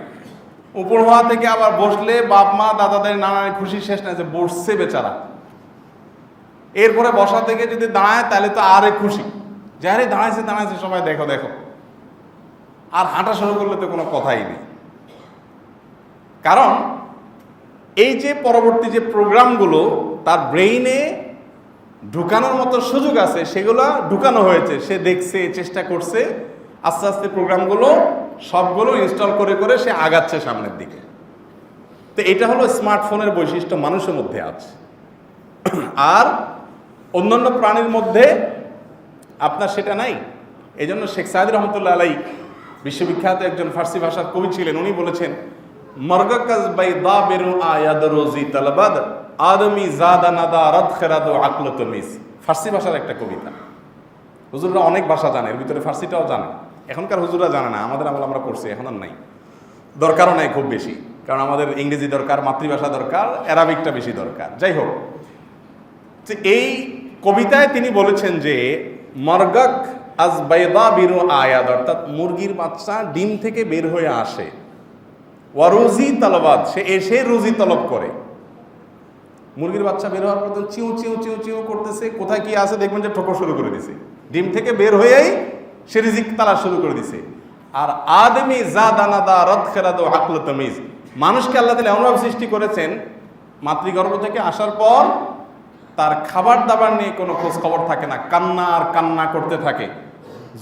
A: উপর হওয়া থেকে আবার বসলে বাপ মা দাদাদের নানার খুশি শেষ নাই যে বসছে বেচারা। এরপরে বসা থেকে যদি দাঁড়ায় তাহলে তো আরে খুশি, যে আরে দাঁড়াইছে সবাই দেখো দেখো। আর হাঁটা শুরু করলে তো কোনো কথাই নেই। কারণ এই যে পরবর্তী যে প্রোগ্রামগুলো তার ব্রেইনে ঢুকানোর মতো সুযোগ আছে, সেগুলো ঢুকানো হয়েছে, সে দেখছে, চেষ্টা করছে, আস্তে আস্তে প্রোগ্রামগুলো সবগুলো ইনস্টল করে করে সে আগাচ্ছে সামনের দিকে। তো এটা হলো স্মার্টফোনের বৈশিষ্ট্য, মানুষের মধ্যে আছে। আর অন্যান্য প্রাণীর মধ্যে আপনার সেটা নাই। এই জন্য শেখ সায়েদী রহমতুল্লাহ আলাই, বিশ্ববিখ্যাত একজন ফার্সি ভাষার কবি ছিলেন, উনি বলেছেন মরগাকাজ বাইদা বেরু আয়াদ রোজি তালবাদ আদমি জাদা নাদা রদ খেরাদো আকলো তমিজ। ফার্সি ভাষার একটা কবিতা। হুজুররা অনেক ভাষা জানে, এর ভিতরে ফার্সিটাও জানে। এখনকার হুজুররা জানে না, আমাদের আমল আমরা পড়ছি, এখন আর নাই, দরকারও নাই খুব বেশি, কারণ আমাদের ইংরেজি দরকার, মাতৃভাষা দরকার, অ্যারাবিকটা বেশি দরকার। যাই হোক, এই কবিতায় তিনি বলেছেন যে মরগাক আজ বাইদা বিরু আয়াদ, অর্থাৎ মুরগির বাচ্চা ডিম থেকে বের হয়ে আসে, ওয়ারুজি তালবাদ, সে এসে রুজি তলব করে। মুরগির বাচ্চা বের হওয়ার পর চিউ চিউ চিউ চিউ করতেছে, কোথায় কি আছে দেখবেন যে ঠোকর শুরু করে দিছে, ডিম থেকে বের হয়েই সে রিজিক তালাশ শুরু করে দিছে। আর আদমি জাদানাদা রদ খেরাদো আকল তমিজ, মানুষকে আল্লাহ তাআলা এমনভাবে সৃষ্টি করেছেন, মাতৃগর্ভ থেকে আসার পর তার খাবার দাবার নিয়ে কোনো খোঁজ খবর থাকে না, কান্না আর কান্না করতে থাকে,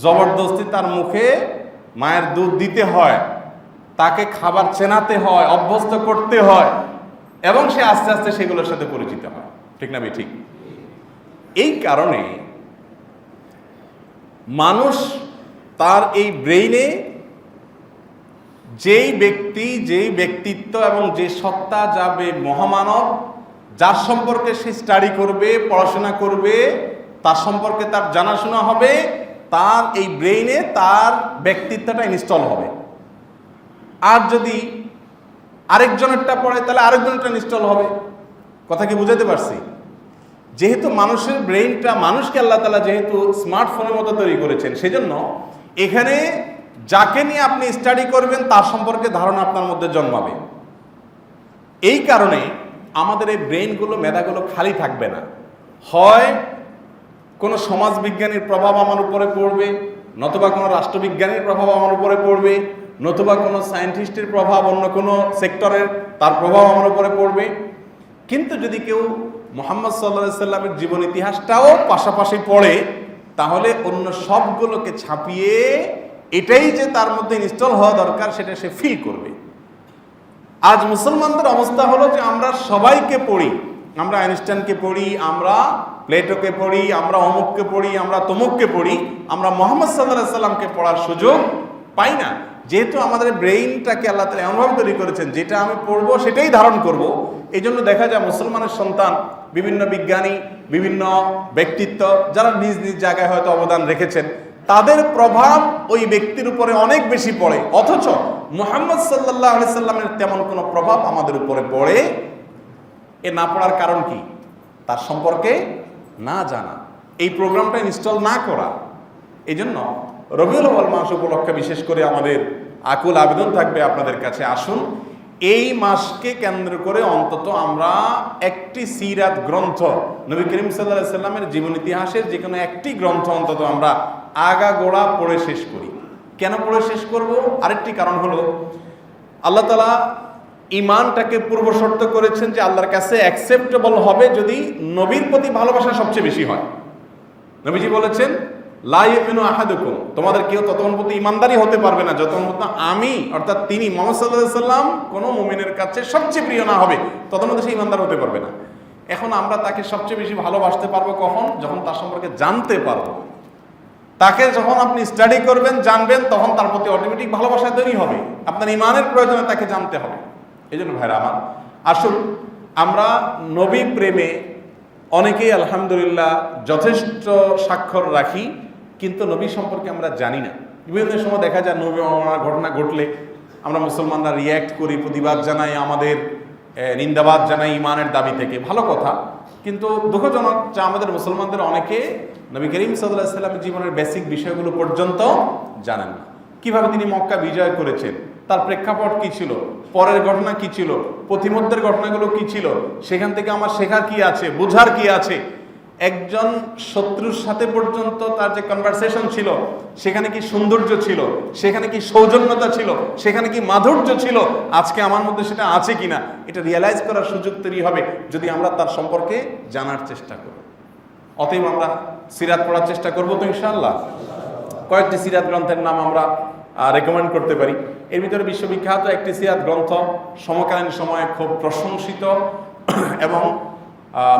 A: জবরদস্তি তার মুখে মায়ের দুধ দিতে হয়, তাকে খাবার চেনাতে হয়, অভ্যস্ত করতে হয়, এবং সে আস্তে আস্তে সেগুলোর সাথে পরিচিত হয়। ঠিক না? ঠিক। এই কারণে মানুষ তার এই ব্রেইনে যেই ব্যক্তি, যেই ব্যক্তিত্ব এবং যে সত্তা যাবে মহামানব, যার সম্পর্কে সে স্টাডি করবে, পড়াশোনা করবে, তার সম্পর্কে তার জানাশোনা হবে, তার এই ব্রেইনে তার ব্যক্তিত্বটা ইনস্টল হবে। আর যদি আরেকজনেরটা পড়ে তাহলে আরেকজনেরটা ইনস্টল হবে। কথা কি বুঝাতে পারছি? যেহেতু মানুষের ব্রেইনটা, মানুষকে আল্লাহ তাআলা যেহেতু স্মার্টফোনের মতো তৈরি করেছেন, সেজন্য এখানে যাকে নিয়ে আপনি স্টাডি করবেন তার সম্পর্কে ধারণা আপনার মধ্যে জন্মাবে। এই কারণে আমাদের এই ব্রেইনগুলো, মেধাগুলো খালি থাকবে না। হয় কোনো সমাজবিজ্ঞানীর প্রভাব আমার উপরে পড়বে, নতুবা কোনো রাষ্ট্রবিজ্ঞানীর প্রভাব আমার উপরে পড়বে, নতুবা কোনো সায়েন্টিস্টের প্রভাব অন্য কোনো সেক্টরের, তার প্রভাব আমার উপরে পড়বে। কিন্তু যদি কেউ মুহাম্মদ সাল্লাল্লাহু আলাইহি সাল্লামের জীবন ইতিহাসটাও পাশাপাশি পড়ে, তাহলে অন্য সবগুলোকে ছাপিয়ে এটাই যে তার মধ্যে ইনস্টল হওয়া দরকার সেটা সে ফিল করবে। আজ মুসলমানদের অবস্থা হলো যে আমরা সবাইকে পড়ি, আমরা আইনস্টাইনকে পড়ি, আমরা প্লেটোকে পড়ি, আমরা অমুককে পড়ি, আমরা তমুককে পড়ি, আমরা মুহাম্মদ সাল্লাল্লাহু আলাইহি সাল্লামকে পড়ার সুযোগ পাই না। যেহেতু আমাদের ব্রেইনটাকে আল্লাহ তাআলা এমনভাবে তৈরি করেছেন, যেটা আমি পড়বো সেটাই ধারণ করব। এই জন্য দেখা যায় মুসলমানের সন্তান বিভিন্ন বিজ্ঞানী, বিভিন্ন ব্যক্তিত্ব যারা নিজ নিজ জায়গায় হয়তো অবদান রেখেছেন, তাদের প্রভাব ওই ব্যক্তির উপরে অনেক বেশি পড়ে, অথচ মুহাম্মদ সাল্লাল্লাহু আলাইহি সাল্লামের তেমন কোনো প্রভাব আমাদের উপরে পড়ে। এ না পড়ার কারণ কি? তার সম্পর্কে না জানা, এই প্রোগ্রামটা ইনস্টল না করা। এই জন্য রবিউল আউয়াল মাস উপলক্ষে বিশেষ করে আমাদের আকুল আবেদন থাকবে আপনাদের কাছে, আসুন এই মাসকে কেন্দ্র করে অন্তত আমরা একটি সিরাত গ্রন্থ, নবী করিম সাল্লাল্লাহু আলাইহি সাল্লামের জীবন ইতিহাসের যে কোনো একটি গ্রন্থ অন্তত আমরা আগাগোড়া পড়ে শেষ করি। কেন পড়ে শেষ করব? আরেকটি কারণ হলো, আল্লাহ তাআলা ঈমানটাকে পূর্ব শর্ত করেছেন যে আল্লাহর কাছে অ্যাকসেপ্টেবল হবে যদি নবীর প্রতি ভালোবাসা সবচেয়ে বেশি হয়। নবীজি বলেছেন, লা ইউমিনু আহাদুকুম, তোমাদের কেউ ততক্ষণ পর্যন্ত ঈমানদারই হতে পারবে না যতক্ষণ পর্যন্ত আমি, অর্থাৎ তিনি মুহাম্মদ সাল্লাল্লাহু আলাইহি সাল্লাম কোনো মুমিনের কাছে সবচেয়ে প্রিয় না হবে, ততক্ষণ পর্যন্ত সে ঈমানদার হতে পারবে না। এখন আমরা তাকে সবচেয়ে বেশি ভালোবাসতে পারবো কখন? যখন তার সম্পর্কে জানতে পারবো। তাকে যখন আপনি স্টাডি করবেন, জানবেন, তখন তার প্রতি অটোমেটিক ভালোবাসা তৈরি হবে। আপনার ঈমানের প্রয়োজনে তাকে জানতে হবে। এই জন্য ভাইরা আমার, আসুন আমরা নবী প্রেমে অনেকেই আলহামদুলিল্লাহ যথেষ্ট স্বাক্ষর রাখি, কিন্তু নবী সম্পর্কে আমরা জানি না। বিভিন্ন সময় দেখা যায় নবী ঘটনা ঘটলে আমরা মুসলমানরা রিয়্যাক্ট করি, প্রতিবাদ জানাই, আমাদের নিন্দাবাদ জানাই ঈমানের দাবি থেকে, ভালো কথা। কিন্তু দুঃখজনক যে আমাদের মুসলমানদের অনেকে নবী করিম সাল্লাল্লাহু আলাইহি সাল্লামের জীবনের বেসিক বিষয়গুলো পর্যন্ত জানেন না। কিভাবে তিনি মক্কা বিজয় করেছেন, তার প্রেক্ষাপট কি ছিল, পরের ঘটনা কি ছিল, পথিমধ্যের ঘটনাগুলো কি ছিল, সেখান থেকে আমার শেখার কি আছে, বোঝার কি আছে। একজন শত্রুর সাথে পর্যন্ত তার যে কনভারসেশন ছিল, সেখানে কি সৌন্দর্য ছিল, সেখানে কি সৌজন্যতা ছিল, সেখানে কি মাধুর্য ছিল, আজকে আমার মধ্যে সেটা আছে কিনা, এটা রিয়েলাইজ করার সুযোগ তৈরি হবে যদি আমরা তার সম্পর্কে জানার চেষ্টা করি। অতএব আমরা সিরাত পড়ার চেষ্টা করবো তো ইনশাআল্লাহ। কয়েকটি সিরাত গ্রন্থের নাম আমরা রেকমেন্ড করতে পারি। এর ভিতরে বিশ্ববিখ্যাত একটি সিরাত গ্রন্থ, সমকালীন সময়ে খুব প্রশংসিত এবং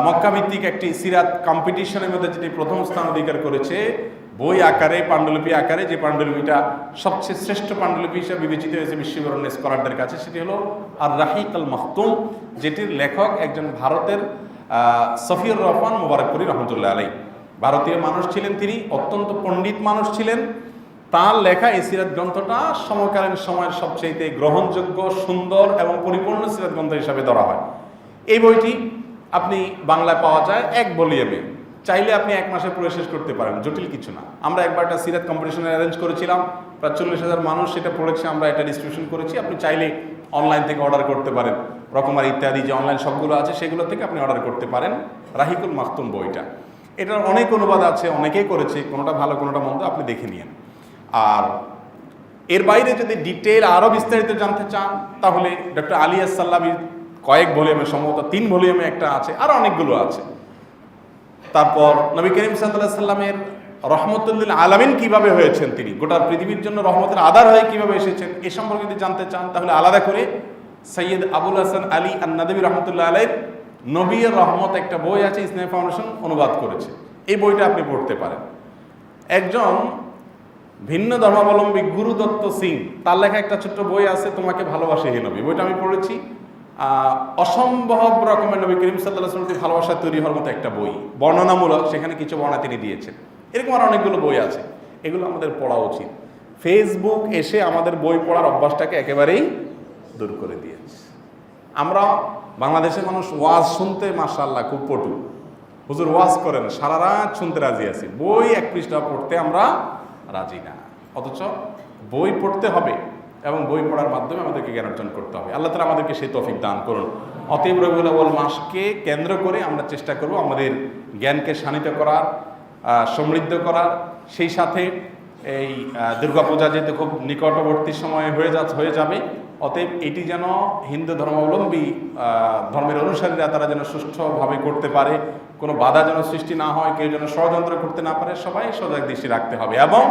A: মক্কা ভিত্তিক একটি সিরাত কম্পিটিশনের মধ্যে যেটি প্রথম স্থান অধিকার করেছে, বই আকারে, পাণ্ডুলিপি আকারে, যে পাণ্ডুলিপিটা সবচেয়ে শ্রেষ্ঠ পাণ্ডুলিপি হিসেবে বিবেচিত হয়েছে বিশ্ববিবরণ স্কলারদের কাছে, সেটি হলো আর রাহিক আল মাখতুম, যেটির লেখক একজন ভারতের সফিউর রহমান মুবারকপুরি রহমতুল্লাহ আলাই। ভারতীয় মানুষ ছিলেন তিনি, অত্যন্ত পণ্ডিত মানুষ ছিলেন। তার লেখা এই সিরাত গ্রন্থটা সমকালীন সময়ের সবচেয়ে গ্রহণযোগ্য, সুন্দর এবং পরিপূর্ণ সিরাত গ্রন্থ হিসাবে ধরা হয়। এই বইটি আপনি বাংলায় পাওয়া যায় এক ভলিউমে, চাইলে আপনি এক মাসে পড়ে শেষ করতে পারেন, জটিল কিছু না। আমরা একবার একটা সিরাত কম্পিটিশনে অ্যারেঞ্জ করেছিলাম, প্রায় 40,000 মানুষ সেটা পড়েছে, আমরা এটা ডিস্ট্রিবিউশন করেছি। আপনি চাইলে অনলাইন থেকে অর্ডার করতে পারেন, রকমারি ইত্যাদি যে অনলাইন সবগুলো আছে সেগুলো থেকে আপনি অর্ডার করতে পারেন রাহিকুল মাখতুম বইটা। এটার অনেক অনুবাদ আছে, অনেকেই করেছে, কোনোটা ভালো কোনোটা মন্দ, আপনি দেখে নিন। আর এর বাইরে যদি ডিটেইল আরও বিস্তারিত জানতে চান, তাহলে ডক্টর আলী আস-সাল্লামির কয়েক ভলিউমে, সম্ভবত 3 ভলিউমে একটা আছে, আরও অনেকগুলো আছে। তারপর নবী করিম সাল্লাল্লাহু আলাইহি ওয়াসাল্লামের রহমতুল্লিল আলামিন কিভাবে হয়েছেন, তিনি গোটা পৃথিবীর জন্য রহমতের আধার হয়ে কিভাবে এসেছেন, এ সম্পর্কে যদি জানতে চান তাহলে আলাদা করে সৈয়দ আবুল হাসান আলী আন-নাদভী রহমতুল্লাহ আলাইহির নবীর রহমত একটা বই আছে, ইসলামী ফাউন্ডেশন অনুবাদ করেছে, এই বইটা আপনি পড়তে পারেন। একজন ভিন্ন ধর্মাবলম্বী গুরু দত্ত সিং, তার লেখা একটা ছোট্ট বই আছে, তোমাকে ভালোবাসে হে নবী, বইটা আমি পড়েছি। অসম্ভব রকমের নবী করিম সাল্লাল্লাহু আলাইহি ওয়াসাল্লামের ভালোবাসা তৈরি হওয়ার মতো একটা বই, বর্ণনামূলক, সেখানে কিছু বর্ণনা তিনি দিয়েছেন। এরকম আর অনেকগুলো বই আছে, এগুলো আমাদের পড়া উচিত। ফেসবুক এসে আমাদের বই পড়ার অভ্যাসটাকে একেবারেই দূর করে দিয়েছে। আমরা বাংলাদেশের মানুষ ওয়াজ শুনতে মাশাআল্লাহ খুব পটু, হুজুর ওয়াজ করেন সারা রাত শুনতে রাজি আছি, বই 1 পৃষ্ঠা পড়তে আমরা রাজি না। অথচ বই পড়তে হবে এবং বই পড়ার মাধ্যমে আমাদেরকে জ্ঞান অর্জন করতে হবে। আল্লাহ তাআলা আমাদেরকে সেই তৌফিক দান করুন। অতএব রবিউল আউয়াল মাসকে কেন্দ্র করে আমরা চেষ্টা করব আমাদের জ্ঞানকে শানিত করার, সমৃদ্ধ করার। সেই সাথে এই দুর্গাপূজা যেহেতু খুব নিকটবর্তী সময়ে হয়ে যাবে, অতএব এটি যেন হিন্দু ধর্মাবলম্বী ধর্মের অনুসারীরা তারা যেন সুষ্ঠুভাবে করতে পারে, কোনো বাধা যেন সৃষ্টি না হয়, কেউ যেন ষড়যন্ত্র করতে না পারে, সবাই সজাগ দৃষ্টি রাখতে হবে। এবং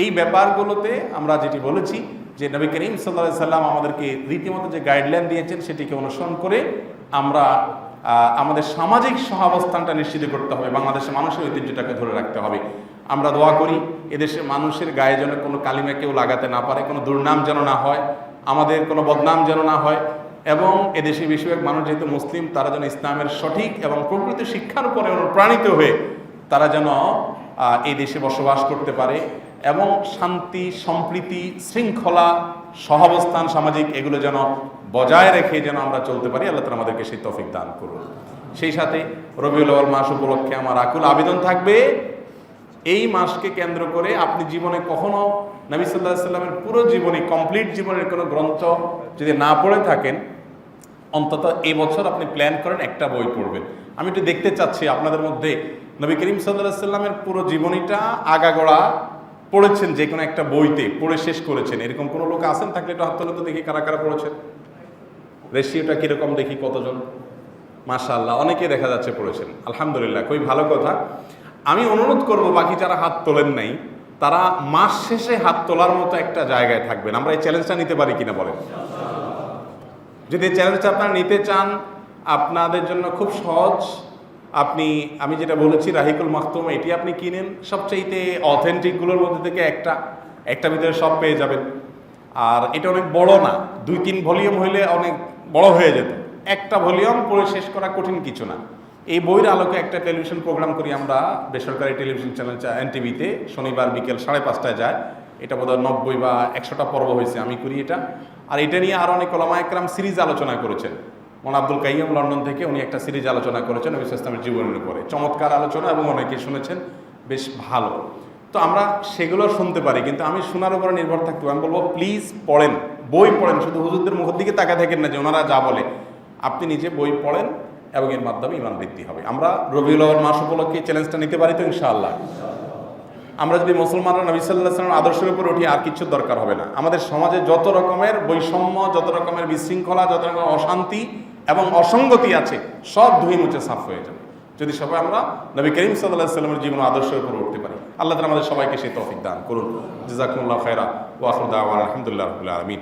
A: এই ব্যাপারগুলোতে আমরা যেটি বলেছি যে নবী করিম সাল্লাল্লাহু আলাইহি সাল্লাম আমাদেরকে রীতিমতো যে গাইডলাইন দিয়েছেন সেটিকে অনুসরণ করে আমরা আমাদের সামাজিক সহাবস্থানটা নিশ্চিত করতে হবে, বাংলাদেশের মানুষের ঐতিহ্যটাকে ধরে রাখতে হবে। আমরা দোয়া করি এদেশের মানুষের গায়ে যেন কোনো কালিমা কেউ লাগাতে না পারে, কোনো দুর্নাম যেন না হয়, আমাদের কোনো বদনাম যেন না হয়, এবং এদেশে বেশিরভাগ মানুষ যেহেতু মুসলিম, তারা যেন ইসলামের সঠিক এবং প্রকৃত শিক্ষার উপরে অনুপ্রাণিত হয়ে তারা যেন এই দেশে বসবাস করতে পারে এবং শান্তি, সম্প্রীতি, শৃঙ্খলা, সহাবস্থান, সামাজিক এগুলো যেন বজায় রেখে যেন আমরা চলতে পারি। আল্লাহ তাআলা আমাদেরকে সেই তৌফিক দান করুন। সেই সাথে রবিউল আউয়াল মাস উপলক্ষে আমার আকুল আবেদন থাকবে, এই মাসকে কেন্দ্র করে আপনি জীবনে কখনো নবী সাল্লাল্লাহু আলাইহি ওয়াসাল্লামের পুরো জীবনী, কমপ্লিট জীবনের কোনো গ্রন্থ যদি না পড়ে থাকেন, অন্তত এই বছর আপনি প্ল্যান করেন একটা বই পড়বেন। আমি একটু দেখতে চাচ্ছি আপনাদের মধ্যে নবী করিম সাল্লাল্লাহু আলাইহি ওয়াসাল্লামের পুরো জীবনীটা আগাগোড়া পড়েছেন, যে কোনো একটা বইতে পড়ে শেষ করেছেন, এরকম কোনো লোক আছেন? থাকলে একটু হাত তোলেন তো দেখি কারা কারা পড়েছেন। রেশিওটা কীরকম দেখি, কতজন? মাশাআল্লাহ, অনেকে দেখা যাচ্ছে পড়েছেন, আলহামদুলিল্লাহ, খুবই ভালো কথা। আমি অনুরোধ করব বাকি যারা হাত তোলেন নাই তারা মাস শেষে হাত তোলার মতো একটা জায়গায় থাকবেন। আমরা এই চ্যালেঞ্জটা নিতে পারি কিনা বলেন? যদি এই চ্যালেঞ্জটা আপনারা নিতে চান, আপনাদের জন্য খুব সহজ। আমি যেটা বলেছি রাহিকুল মাখতুম, এটি আপনি কিনেন, সবচাইতে অথেন্টিকগুলোর মধ্যে থেকে একটা ভিতরে সব পেয়ে যাবেন। আর এটা অনেক বড় না, 2-3 ভলিউম হইলে অনেক বড় হয়ে যেত, একটা ভলিউম পড়ে শেষ করা কঠিন কিছু না। এই বইয়ের আলোকে একটা টেলিভিশন প্রোগ্রাম করি আমরা, বেসরকারি টেলিভিশন চ্যানেল এনটিভিতে, শনিবার বিকেল 5:30টায় যায়। এটা বোধহয় 90 বা 100টা পর্ব হয়েছে, আমি করি এটা। আর এটা নিয়ে আরও অনেক ওলামা একরাম সিরিজ আলোচনা করেছেন। মৌলানা আব্দুল কাইয়ুম লন্ডন থেকে উনি একটা সিরিজ আলোচনা করেছেন নবী সাল্লাল্লাহু আলাইহি ওয়াসাল্লামের জীবনের উপরে, চমৎকার আলোচনা এবং অনেকে শুনেছেন, বেশ ভালো। তো আমরা সেগুলো শুনতে পারি, কিন্তু আমি শোনার উপরে নির্ভর থাকতে আমি বলবো প্লিজ পড়েন, বই পড়েন, শুধু হুজুরদের মুখের দিকে তাকায় থাকেন না যে ওনারা যা বলে। আপনি নিজে বই পড়েন এবং এর মাধ্যমে ঈমান বৃদ্ধি হবে। আমরা রবিউল আউয়াল মাস উপলক্ষে চ্যালেঞ্জটা নিতে পারি তো ইনশাআল্লাহ। আমরা যদি মুসলমানরা নবী সাল্লাল্লাহু আলাইহি ওয়াসাল্লামের আদর্শের উপর উঠি, আর কিছু দরকার হবে না। আমাদের সমাজে যত রকমের বৈষম্য, যত রকমের বিশৃঙ্খলা, যত রকমের অশান্তি এবং অসঙ্গতি আছে, সব ধুয়ে মুছে সাফ হয়ে যাবে যদি সবাই আমরা নবী করিম সাল্লাল্লাহু আলাইহি ওয়াসাল্লামের জীবন আদর্শের উপর উঠতে পারি। আল্লাহ তাআলা আমাদের সবাইকে সেই তৌফিক দান করুন। জাযাকুমুল্লাহু খায়রা ওয়া আখিরু দাওয়ানা আলহামদুলিল্লাহি রাব্বিল আলামিন।